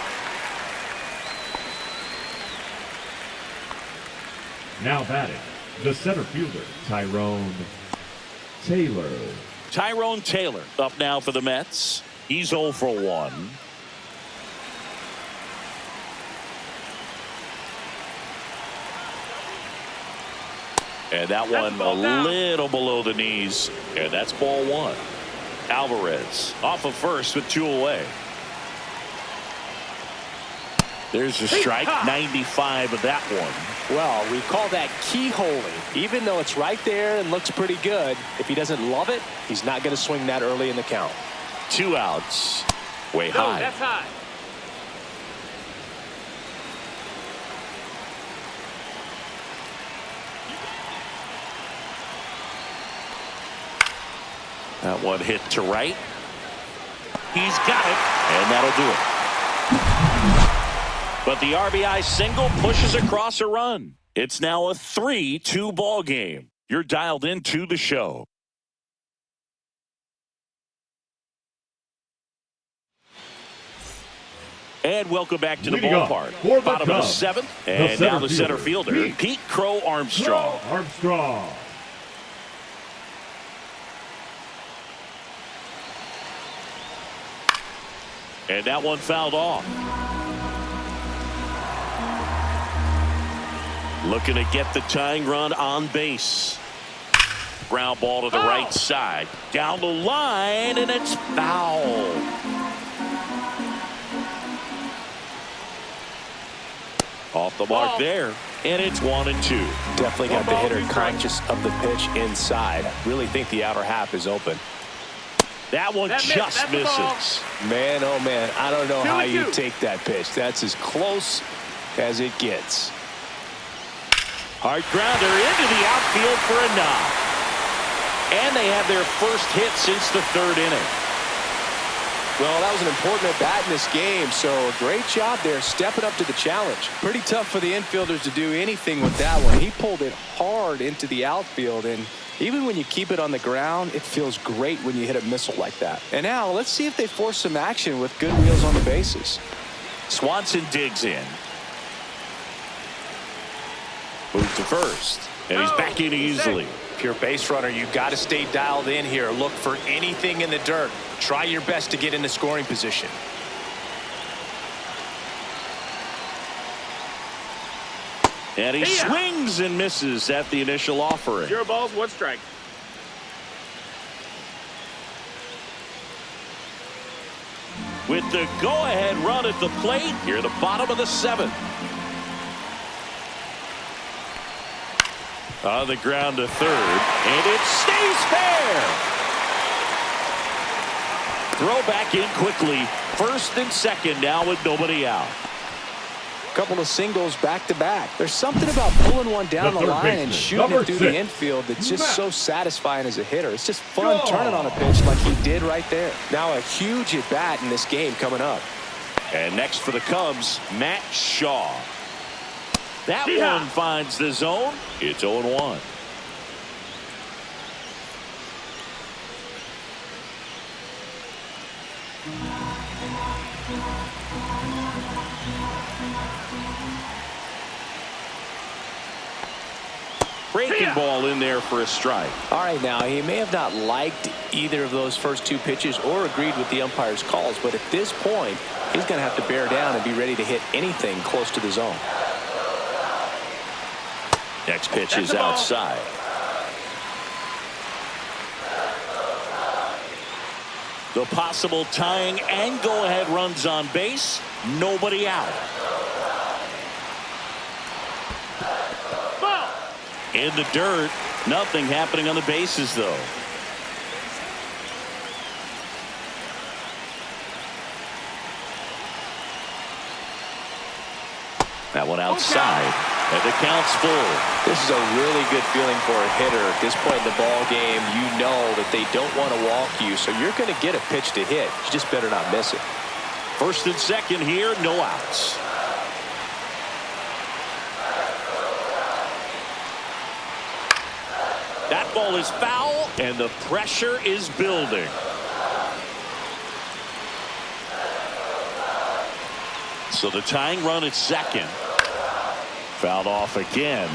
Now batting, the center fielder, Tyrone Taylor. Tyrone Taylor up now for the Mets. He's 0 for 1. And that one a little below the knees, and that's ball 1. Alvarez off of first with 2 away. There's a strike, 95 of that one. Well, we call that keyholing. Even though it's right there and looks pretty good, if he doesn't love it, he's not going to swing that early in the count. 2 outs. Way high. That's high. That one hit to right. He's got it, and that'll do it. But the RBI single pushes across a run. It's now a 3-2 ball game. You're dialed into the show. And welcome back to the ballpark. Bottom of the 7th, and now the center fielder, Pete Crow Armstrong. And that one fouled off. Looking to get the tying run on base. Ground ball to the right side. Down the line, and it's foul. Off the mark there. And it's 1-2. Definitely got the hitter conscious of the pitch inside. Really think the outer half is open. That one just misses. Man, oh man, I don't know how you 2-2. take that pitch. That's as close as it gets. Hard grounder into the outfield for a knock. And they have their first hit since the 3rd inning. Well, that was an important at-bat in this game, so a great job there stepping up to the challenge. Pretty tough for the infielders to do anything with that one. He pulled it hard into the outfield, and even when you keep it on the ground, it feels great when you hit a missile like that. And now, let's see if they force some action with good wheels on the bases. Swanson digs in. Moves to first. And he's back in easily. If you're a base runner, you've got to stay dialed in here. Look for anything in the dirt. Try your best to get in the scoring position. And he swings and misses at the initial offering. 0 balls, 1 strike. With the go-ahead run at the plate, here the bottom of the 7th. On the ground to 3rd, and it stays fair. Throw back in quickly. 1st and 2nd now with nobody out. Couple of singles back-to-back. There's something about pulling one down the line and shooting it through the infield that's just so satisfying as a hitter. It's just fun turning on a pitch like he did right there. Now a huge at-bat in this game coming up. And next for the Cubs, Matt Shaw. That one finds the zone. It's 0-1. Breaking ball in there for a strike. All right, now he may have not liked either of those first 2 pitches or agreed with the umpire's calls, but at this point, he's going to have to bear down and be ready to hit anything close to the zone. Next pitch is outside. The possible tying and go-ahead runs on base. Nobody out. Ball. In the dirt. Nothing happening on the bases, though. That one outside. And the count's full. This is a really good feeling for a hitter. At this point in the ball game, you know that they don't want to walk you, so you're going to get a pitch to hit. You just better not miss it. 1st and 2nd here, no outs. That ball is foul, and the pressure is building. So the tying run at 2nd. Fouled off again,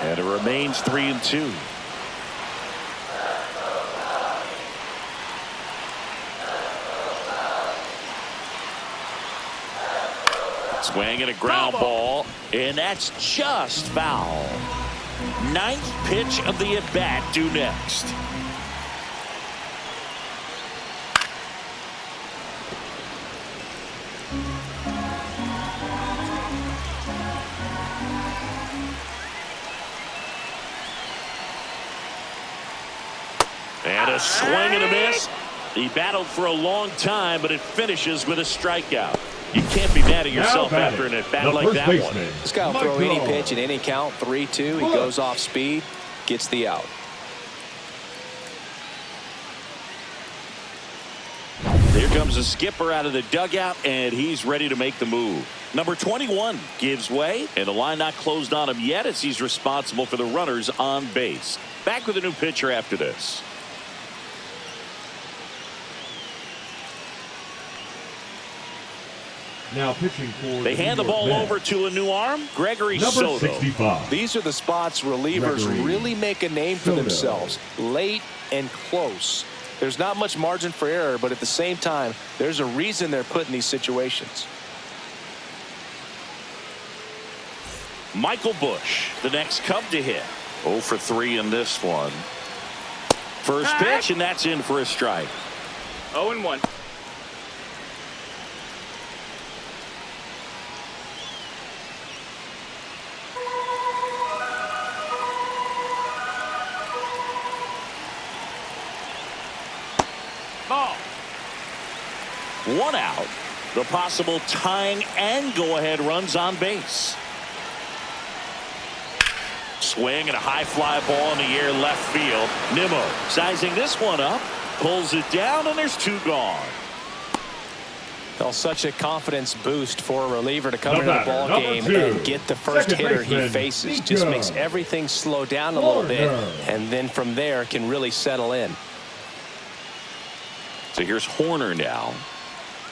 and it remains 3-2. Swing and a ground ball, and that's just foul. 9th pitch of the at-bat due next. And a swing and a miss. He battled for a long time, but it finishes with a strikeout. You can't be mad at yourself after an at-bat like that one. This guy will throw any pitch at any count. 3-2. He goes off speed, gets the out. Here comes the skipper out of the dugout, and he's ready to make the move. Number 21 gives way, and the line not closed on him yet as he's responsible for the runners on base. Back with a new pitcher after this. Now pitching for They hand the ball over to a new arm, Gregory Soto. 65. These are the spots relievers really make a name for themselves. Late and close. There's not much margin for error, but at the same time, there's a reason they're put in these situations. Michael Busch, the next Cub to hit. 0 for 3 in this one. First pitch, and that's in for a strike. 0-1. one out. The possible tying and go-ahead runs on base. Swing and a high fly ball in the air left field. Nimmo sizing this one up, pulls it down, and there's two gone. Well, such a confidence boost for a reliever to come into the ball game and get the first hitter he faces. Just makes everything slow down a little bit, and then from there can really settle in. So here's Horner now.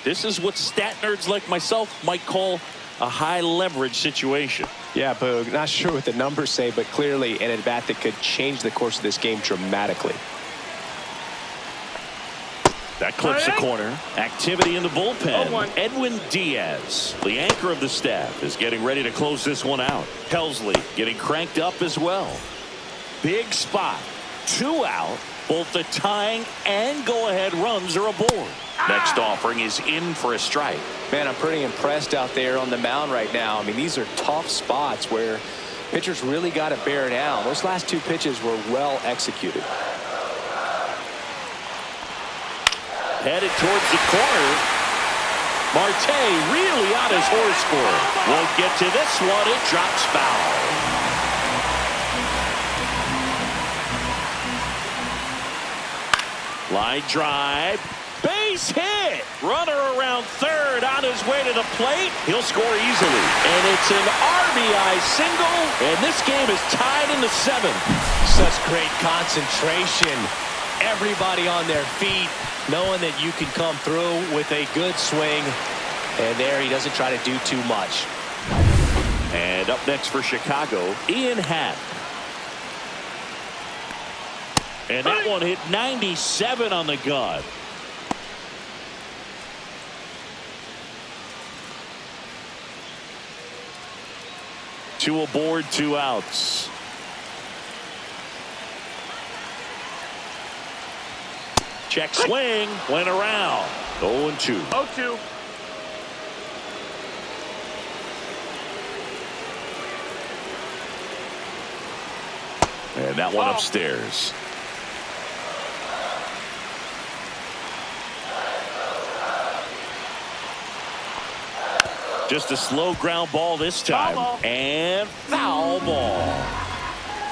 This is what stat nerds like myself might call a high leverage situation. Yeah, Boog, not sure what the numbers say, but clearly an at-bat that could change the course of this game dramatically. That clips the corner. Activity in the bullpen. Edwin Diaz, the anchor of the staff, is getting ready to close this one out. Helsley getting cranked up as well. Big spot. Two out. Both the tying and go-ahead runs are aboard. Next offering is in for a strike. Man, I'm pretty impressed out there on the mound right now. I mean, these are tough spots where pitchers really got to bear down. Those last two pitches were well executed. Headed towards the corner. Marte really on his horse for it. Won't get to this one. It drops foul. Line drive. Base hit. Runner around third on his way to the plate. He'll score easily. And it's an RBI single. And this game is tied in the seventh. Such great concentration. Everybody on their feet, knowing that you can come through with a good swing. And there he doesn't try to do too much. And up next for Chicago, Ian Happ. And that one hit 97 on the gun. Two aboard, two outs. Check swing, went around. 0-2. 0-2. And that one upstairs. Just a slow ground ball this time. And foul ball.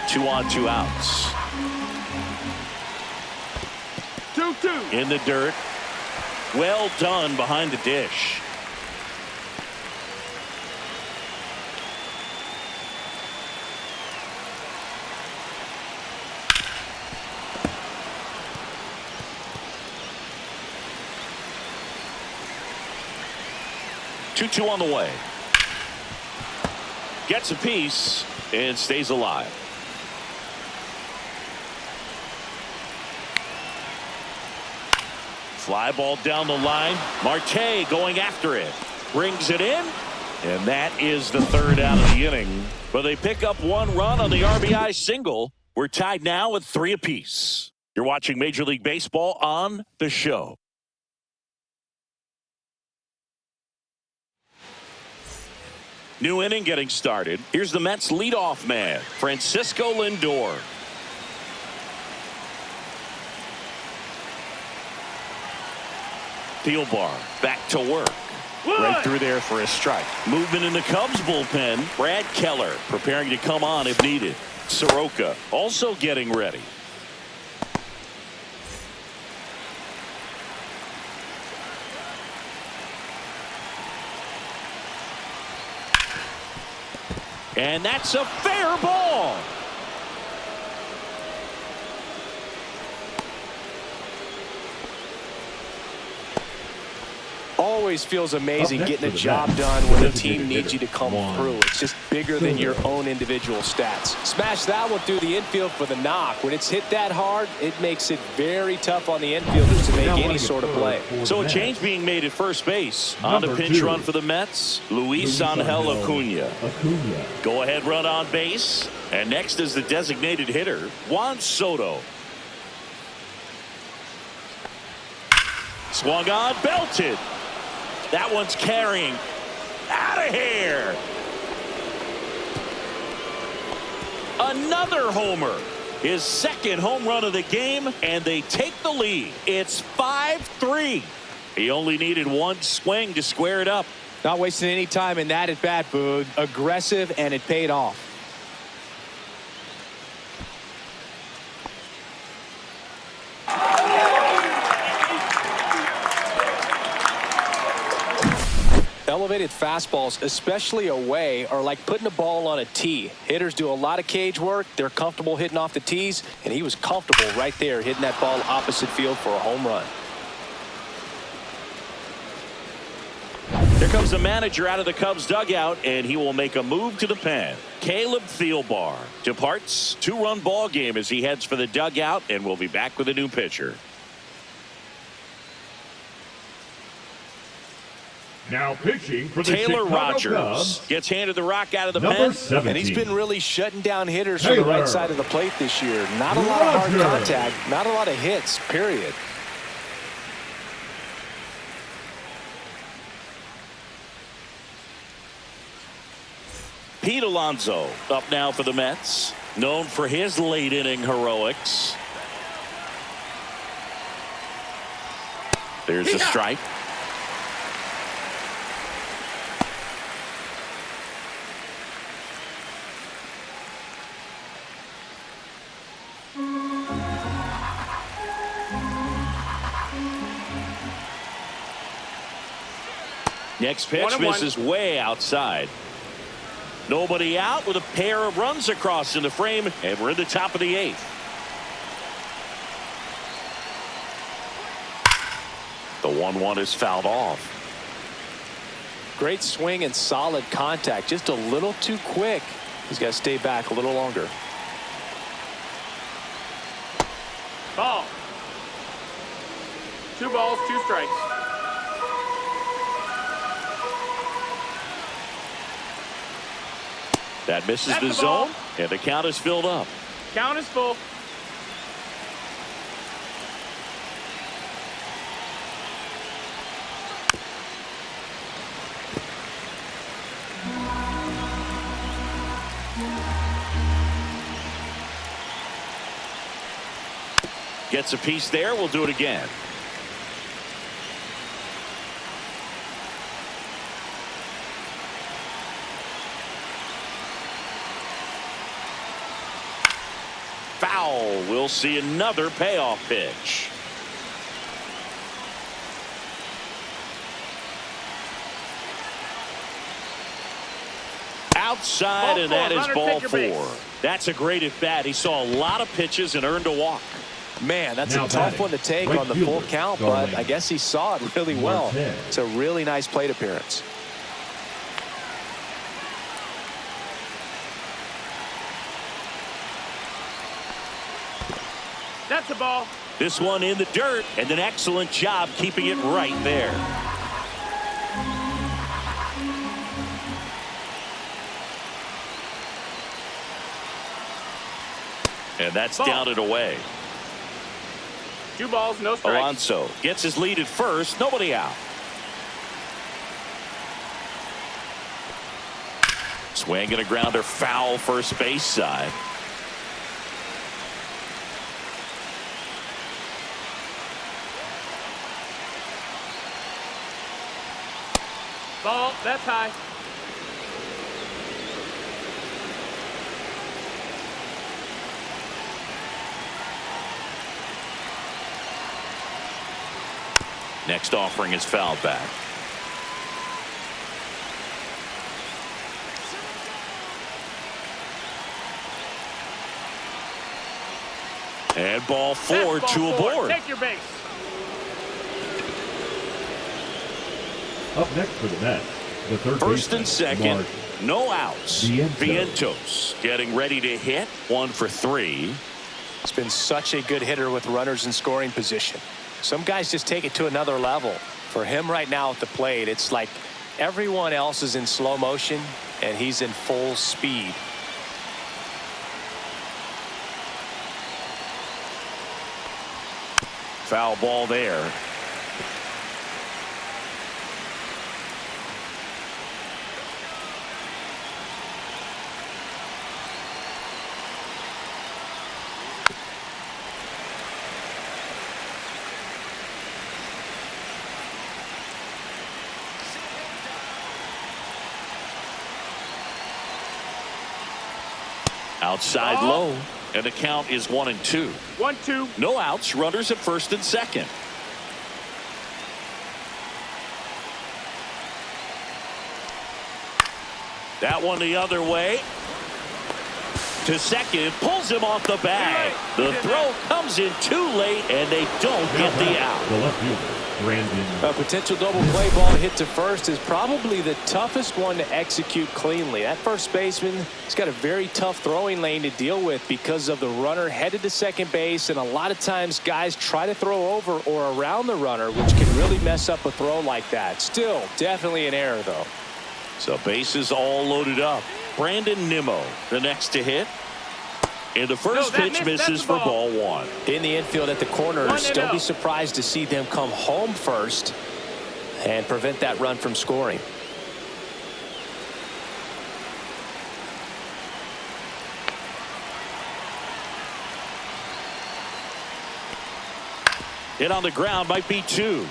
2 on, 2 outs. 2-2. In the dirt. Well done behind the dish. Two on the way. Gets a piece and stays alive. Fly ball down the line. Marte going after it. Brings it in. And that is the third out of the inning. But they pick up one run on the RBI single. We're tied now with 3 apiece. You're watching Major League Baseball on The Show. New inning getting started. Here's the Mets leadoff man, Francisco Lindor. Thielbar back to work. Right through there for a strike. Movement in the Cubs bullpen. Brad Keller preparing to come on if needed. Soroka also getting ready. And that's a fair ball. Always feels amazing getting a job done when the team needs you to come through. It's just bigger than your own individual stats. Smash that one through the infield for the knock. When it's hit that hard, it makes it very tough on the infielders to make any sort of play. So a change being made at first base. On the pinch run for the Mets, Luis Angel Acuna. Go ahead run on base. And next is the designated hitter, Juan Soto. Swung on, belted. That one's carrying. Out of here. Another homer. His second home run of the game, and they take the lead. It's 5-3. He only needed one swing to square it up. Not wasting any time in that at bat, Boog. Aggressive, and it paid off. Elevated fastballs, especially away, are like putting a ball on a tee. Hitters do a lot of cage work. They're comfortable hitting off the tees, and he was comfortable right there hitting that ball opposite field for a home run. Here comes the manager out of the Cubs dugout, and he will make a move to the pen. Mlb Envivo departs. 2-run ball game as he heads for the dugout, and we'll be back with a new pitcher. Now pitching for the Taylor Chicago Rogers Cubs, gets handed the rock out of the number pen. 17. And he's been really shutting down hitters from the Taylor right side of the plate this year. Not a lot of hard Rogers. contact, not a lot of hits, period. Pete Alonso up now for the Mets, known for his late inning heroics. There's a strike. Next pitch misses way outside. Nobody out with a pair of runs across in the frame, and we're in the top of the 8th. The 1-1 is fouled off. Great swing and solid contact. Just a little too quick. He's got to stay back a little longer. Ball. 2 balls, 2 strikes. That misses That's the the zone, ball. and the count is filled up. Count is full. Gets a piece there. We'll do it again. Foul. We'll see another payoff pitch. Outside, Ball and that four. is Runner, ball take your 4. base. That's a great at bat. He saw a lot of pitches and earned a walk. Man, that's Now a tough batting, one to take right on the full fielder, count, but Darlene. I guess he saw it really well. Martin. It's a really nice plate appearance. That's a ball. This one in the dirt, and an excellent job keeping it right there. And that's Ball. down and away. 2 balls, no strikes. Alonso gets his lead at first. Nobody out. Swing and a grounder foul first base side. Ball, that's high. Next offering is fouled back. And ball 4, That's ball 2 4. aboard. Take your base. Up next for the Mets, the third First baseman, and second, Mark no outs. Vientos getting ready to hit. 1 for 3. He's been such a good hitter with runners in scoring position. Some guys just take it to another level. For him right now at the plate, it's like everyone else is in slow motion and he's in full speed. Foul ball there. Outside low, and the count is 1-2. 1-2. No outs, runners at first and second. That one the other way. To second, pulls him off the bag. The throw comes in too late, and they don't get the out. The left fielder, Brandon. A potential double play ball hit to first is probably the toughest one to execute cleanly. That first baseman has got a very tough throwing lane to deal with because of the runner headed to second base, and a lot of times guys try to throw over or around the runner, which can really mess up a throw like that. Still, definitely an error, though. So bases all loaded up. Brandon Nimmo, the next to hit. And the first pitch misses for ball one. In the infield at the corners, don't be surprised to see them come home first and prevent that run from scoring. Hit on the ground, might be two.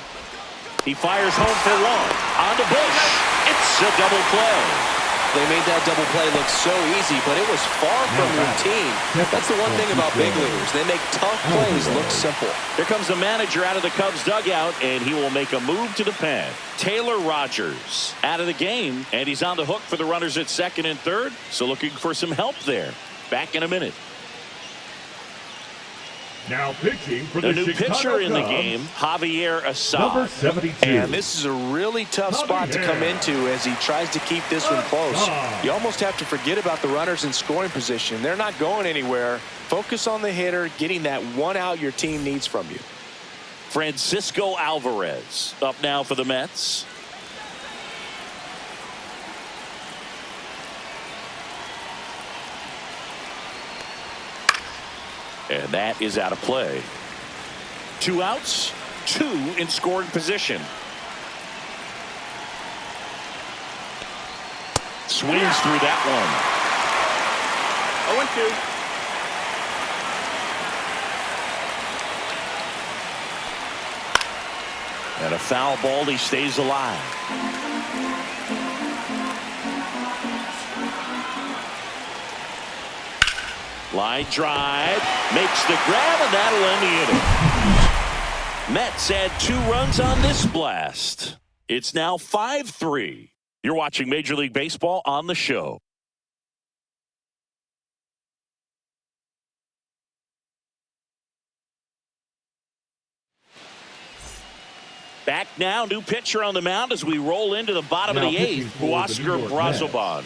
He fires home for one. On to Bush. It's a double play. They made that double play look so easy, but it was far from routine. That's the one thing about big leaguers. They make tough plays look simple. Here comes the manager out of the Cubs dugout, and he will make a move to the pen. Taylor Rogers out of the game, and he's on the hook for the runners at second and third, so looking for some help there. Back in a minute. Now pitching for The the new Chicago pitcher in the Cubs, game, Javier Assad. number 72. And this is a really tough spot to come into as he tries to keep this one close. You almost have to forget about the runners in scoring position. They're not going anywhere. Focus on the hitter, getting that one out your team needs from you. Francisco Alvarez up now for the Mets. And that is out of play. 2 outs, 2 in scoring position. Swings through that one. 0-2. And a foul ball, he stays alive. Line drive, makes the grab, and that'll end the inning. Mets had 2 runs on this blast. It's now 5-3. You're watching Major League Baseball on the show. Back now, new pitcher on the mound as we roll into the bottom of the 8th, Huascar Brazoban.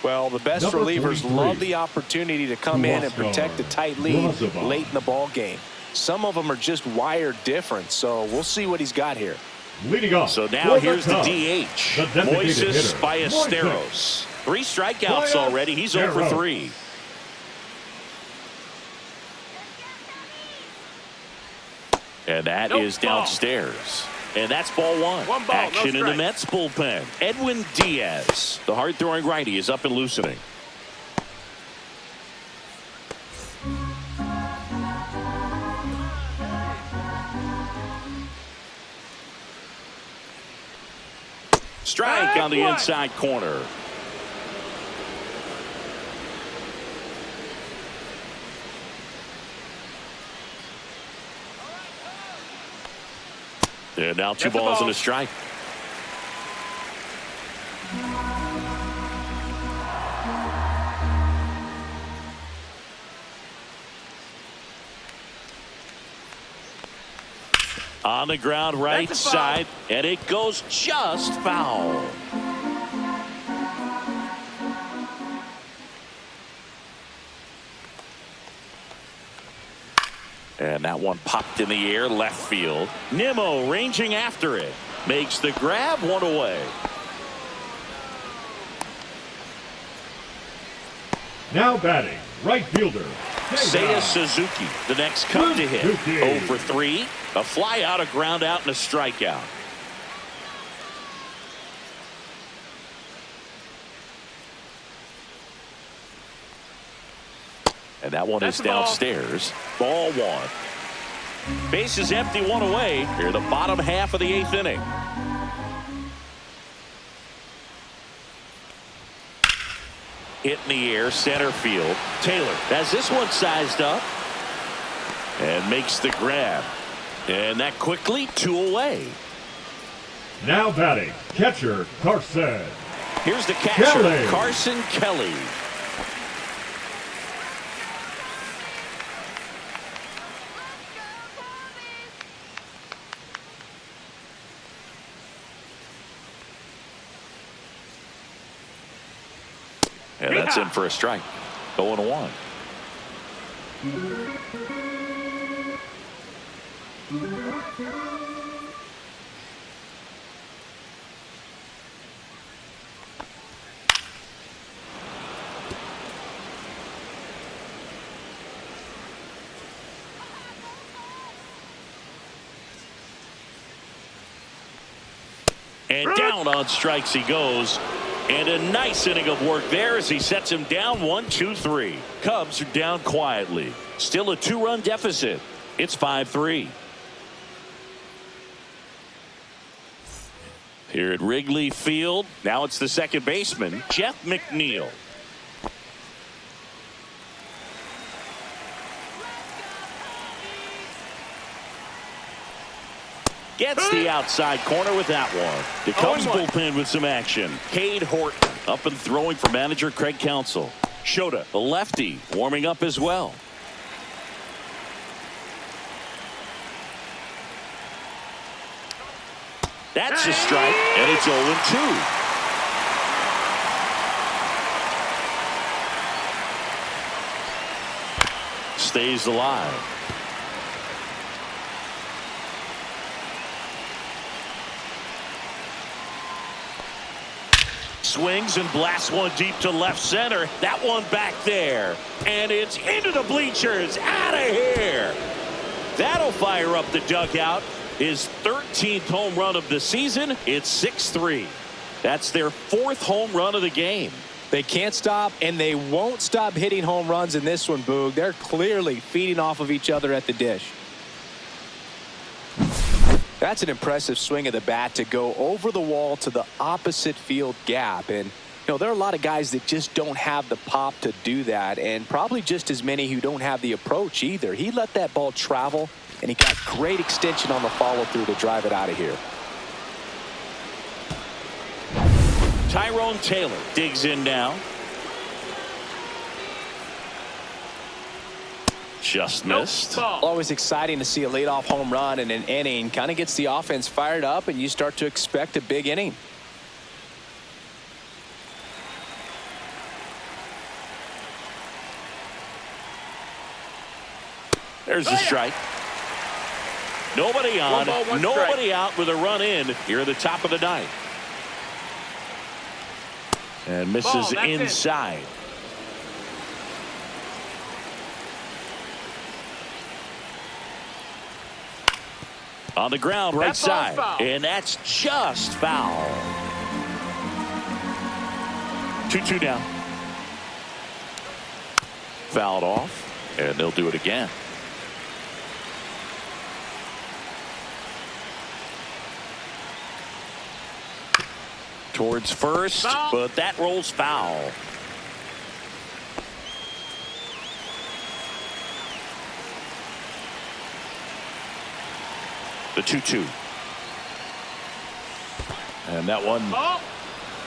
Well, the best Number relievers 43. love the opportunity to come in and protect a tight lead late in the ball game. Some of them are just wired different, so we'll see what he's got here. Leading off. So now here's the Cubs, DH, the designated Moises hitter, Ballesteros. 3 strikeouts already. He's 0 for 3. And that is downstairs. And that's ball one. One ball, Action no in the strikes. Mets bullpen. Edwin Diaz, the hard-throwing righty, is up and loosening. Strike on the inside corner. And now 2 balls and a strike. On the ground right That's a foul. side, and it goes just foul. And that one popped in the air left field. Nimmo ranging after it. Makes the grab, 1 away. Now batting, right fielder, Seiya Suzuki, the next Cub to hit. Suzuki. 0 for 3. A fly out, a ground out, and a strikeout. And that one is downstairs. Ball 1. Base is empty, 1 away. Here, the bottom half of the 8th inning. hit in the air, center field. Taylor has this one sized up and makes the grab. And that quickly 2 away. Now batting, catcher Carson. Here's the catcher, Kelly. Carson Kelly. And that's in for a strike. 0-1. And down on strikes he goes. And a nice inning of work there as he sets him down 1-2-3. Cubs are down quietly. Still a 2-run deficit. It's 5-3. Here at Wrigley Field, now it's the second baseman, Jeff McNeil. Gets the outside corner with that one. The Cubs bullpen with some action. Cade Horton up and throwing for manager Craig Counsell. Shota, the lefty, warming up as well. That's a strike, and it's 0-2. Stays alive. Swings and blasts one deep to left center. That one back there. And it's into the bleachers. Out of here. That'll fire up the dugout. His 13th home run of the season. It's 6-3. That's their 4th home run of the game. They can't stop, and they won't stop hitting home runs in this one, Boog. They're clearly feeding off of each other at the dish. That's an impressive swing of the bat to go over the wall to the opposite field gap. And, you know, there are a lot of guys that just don't have the pop to do that, and probably just as many who don't have the approach either. He let that ball travel, and he got great extension on the follow-through to drive it out of here. Tyrone Taylor digs in now. Just missed. Always exciting to see a leadoff home run in an inning. Kind of gets the offense fired up, and you start to expect a big inning. There's a strike. Nobody on, nobody out with a run in here at the top of the ninth. And misses inside. On the ground, right side. And that's just foul. 2-2 down. Fouled off, and they'll do it again. Towards first, but that rolls foul. The 2-2. And that one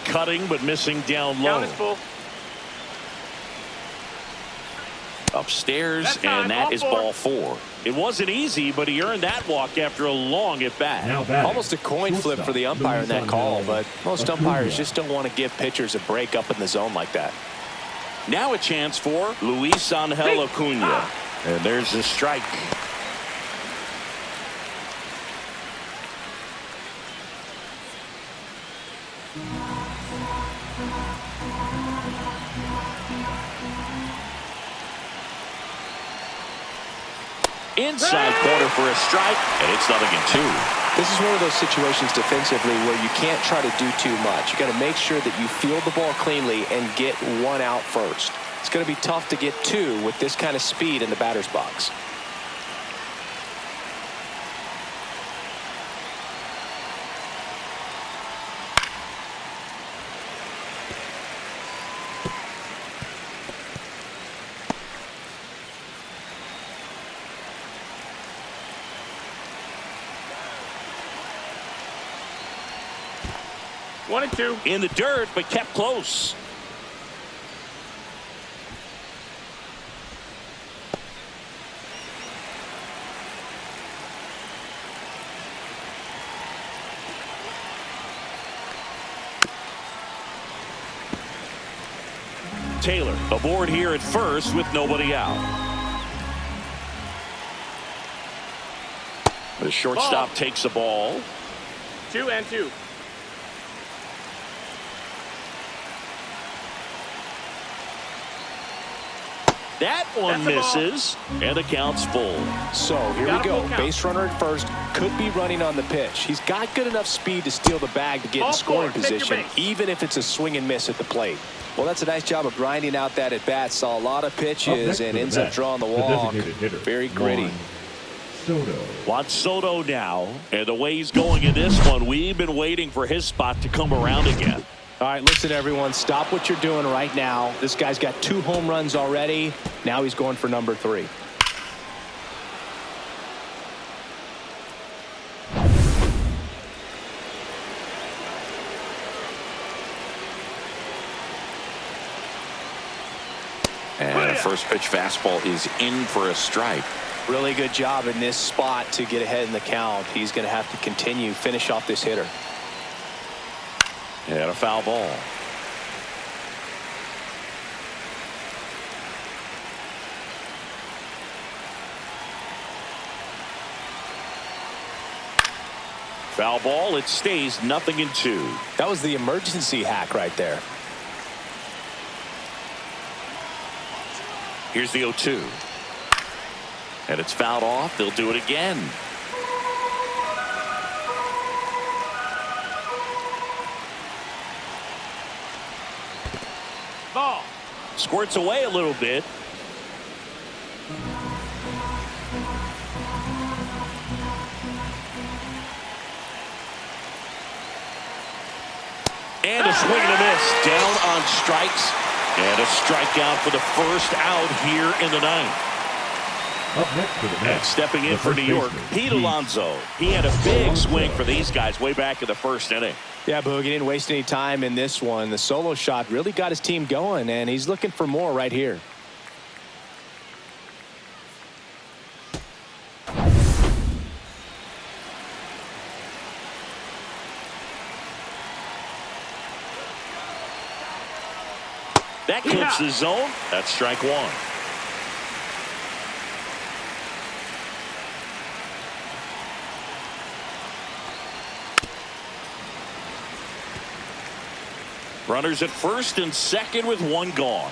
cutting but missing down low. Upstairs, and that is ball 4. It wasn't easy, but he earned that walk after a long at bat. Almost a coin flip for the umpire in that call, but most umpires just don't want to give pitchers a break up in the zone like that. Now a chance for Luis Angel Acuna. And there's the strike. Inside corner for a strike, and it's 0-2. This is one of those situations defensively where you can't try to do too much. You got to make sure that you field the ball cleanly and get one out first. It's going to be tough to get 2 with this kind of speed in the batter's box. 1-2. In the dirt, but kept close. Taylor aboard here at first with nobody out. The shortstop takes the ball. 2-2. That one misses, and the count's full. So here we go. Base runner at first, could be running on the pitch. He's got good enough speed to steal the bag to get in scoring position, even if it's a swing and miss at the plate. Well, that's a nice job of grinding out that at bat. Saw a lot of pitches and ends up drawing the walk. Very gritty. Juan Soto now, and the way he's going in this one, we've been waiting for his spot to come around again. All right, listen, everyone. Stop what you're doing right now. This guy's got 2 home runs already. Now he's going for number 3. And a first pitch fastball is in for a strike. Really good job in this spot to get ahead in the count. He's going to have to continue, finish off this hitter. And a foul ball. Foul ball. It stays 0-2. That was the emergency hack right there. Here's the 0-2. And it's fouled off. They'll do it again. Ball. Squirts away a little bit. And a swing and a miss. Down on strikes. And a strikeout for the first out here in the ninth. Up next to the And net, stepping in for New York, Pete Alonso. He had a big swing for these guys way back in the first inning. Yeah, Boog, he didn't waste any time in this one. The solo shot really got his team going, and he's looking for more right here. That clips the zone. That's strike 1. Runners at first and second with 1 gone.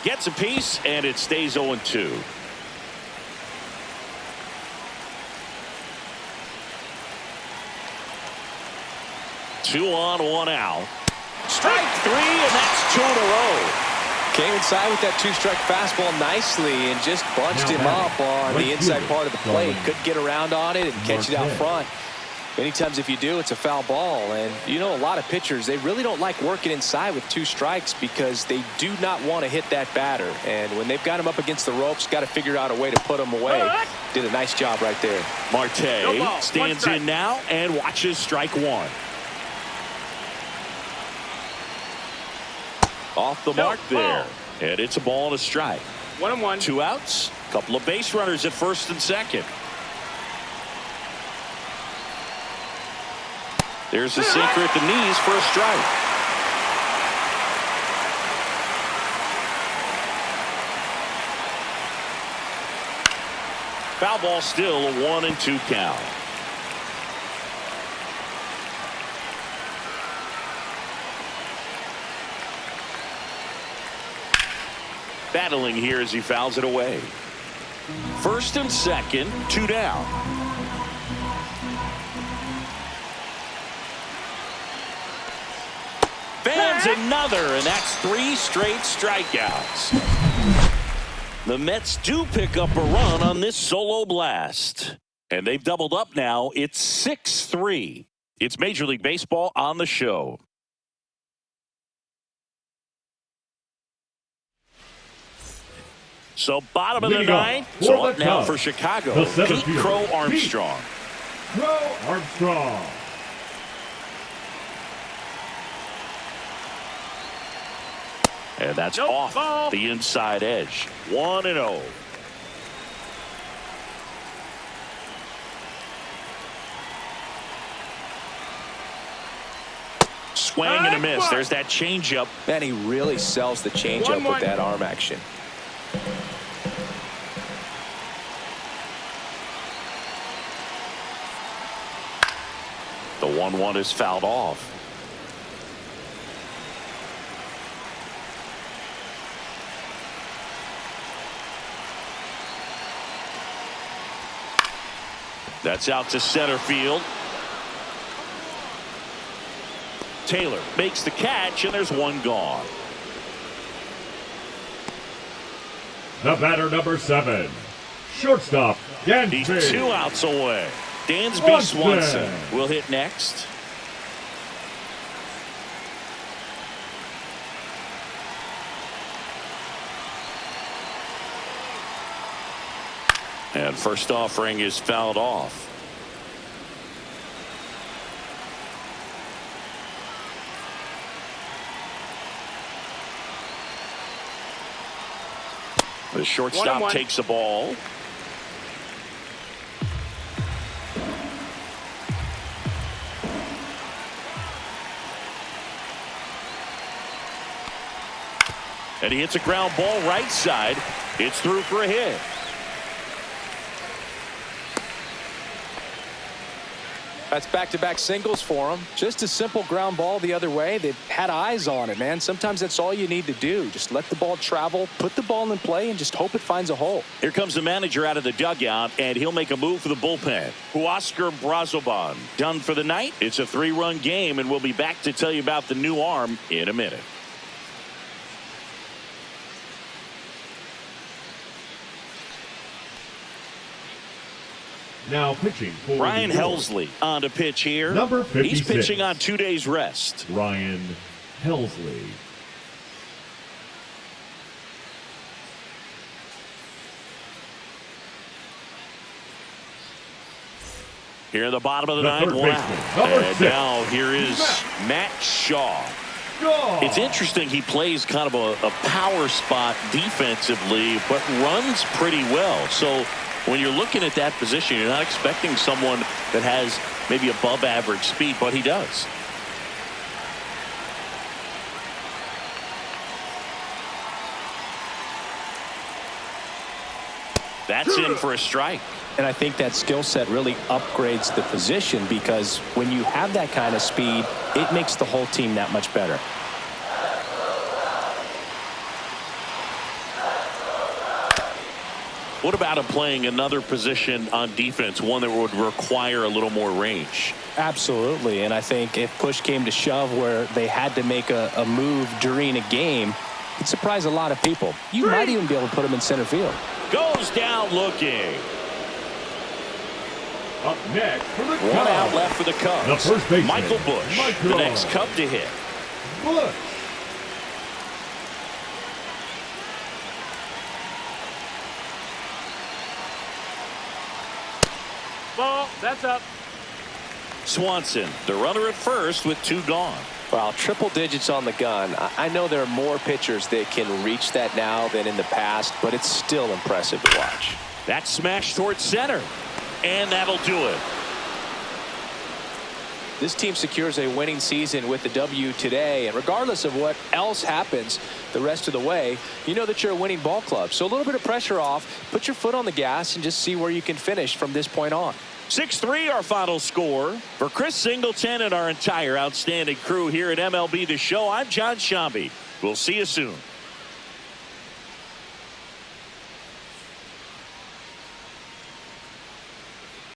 Gets a piece, and it stays 0-2. Two on, 1 out. Strike 3, and that's 2 in a row. Came inside with that 2-strike fastball nicely and just bunched him up on the inside part of the plate. Couldn't get around on it and catch it out front. Many times if you do, it's a foul ball. And you know, a lot of pitchers, they really don't like working inside with 2 strikes because they do not want to hit that batter. And when they've got him up against the ropes, got to figure out a way to put him away. Did a nice job right there. Marte stands in now and watches strike 1. Off the mark there. And it's a ball and a strike. 1-1. 2 outs. Couple of base runners at first and second. There's a sinker at the knees for a strike. Foul ball, still a 1-2 count. Battling here as he fouls it away. First and second, 2 down. Fans another, and that's 3 straight strikeouts. The Mets do pick up a run on this solo blast. And they've doubled up now. It's 6-3. It's Major League Baseball on the show. So bottom of the Leading off ninth. for So the up now Cubs, for Chicago. the center Pete fielder, Crow Pete Armstrong. Crow Armstrong. And that's Nope, off ball. the inside edge. 1-0. Swing and a miss. There's that changeup. Man, he really sells the changeup with that arm action. The 1-1 is fouled off. That's out to center field. Taylor makes the catch, and there's one gone. The batter, number 7, shortstop, He's Dansby. 2 outs away. Dansby Swanson Swanson will hit next. And first offering is fouled off. The shortstop 1-1. takes the ball. And he hits a ground ball right side. It's through for a hit. That's back-to-back singles for him. Just a simple ground ball the other way. They've had eyes on it, man. Sometimes that's all you need to do. Just let the ball travel, put the ball in play, and just hope it finds a hole. Here comes the manager out of the dugout, and he'll make a move for the bullpen. Huascar Brazoban done for the night. It's a 3-run game, and we'll be back to tell you about the new arm in a minute. Now pitching for Ryan the Helsley on to pitch here. Number He's 56. pitching on 2 days rest. Ryan Helsley. Here in the bottom of the The ninth, third 1 baseman, out. number And 6, now here is Matt Shaw. Shaw. It's interesting, he plays kind of a power spot defensively, but runs pretty well. So when you're looking at that position, you're not expecting someone that has maybe above average speed, but he does. That's in for a strike. And I think that skill set really upgrades the position, because when you have that kind of speed, it makes the whole team that much better. What about him playing another position on defense, one that would require a little more range? Absolutely. And I think if push came to shove where they had to make a move during a game, it'd surprise a lot of people. You might even be able to put him in center field. Goes down looking. Up next for the One Cubs. out left for the Cubs. The first baseman, Michael Bush, Michael the next Cub to hit. Bush. Ball. That's up. Swanson, the runner at first with 2 gone. Wow, triple digits on the gun. I know there are more pitchers that can reach that now than in the past, but it's still impressive to watch. That smash towards center, and that'll do it. This team secures a winning season with the W today, and regardless of what else happens the rest of the way, you know that you're a winning ball club. So a little bit of pressure off, put your foot on the gas, and just see where you can finish from this point on. 6-3 our final score. For Chris Singleton and our entire outstanding crew here at MLB The Show, I'm John Shambi. We'll see you soon.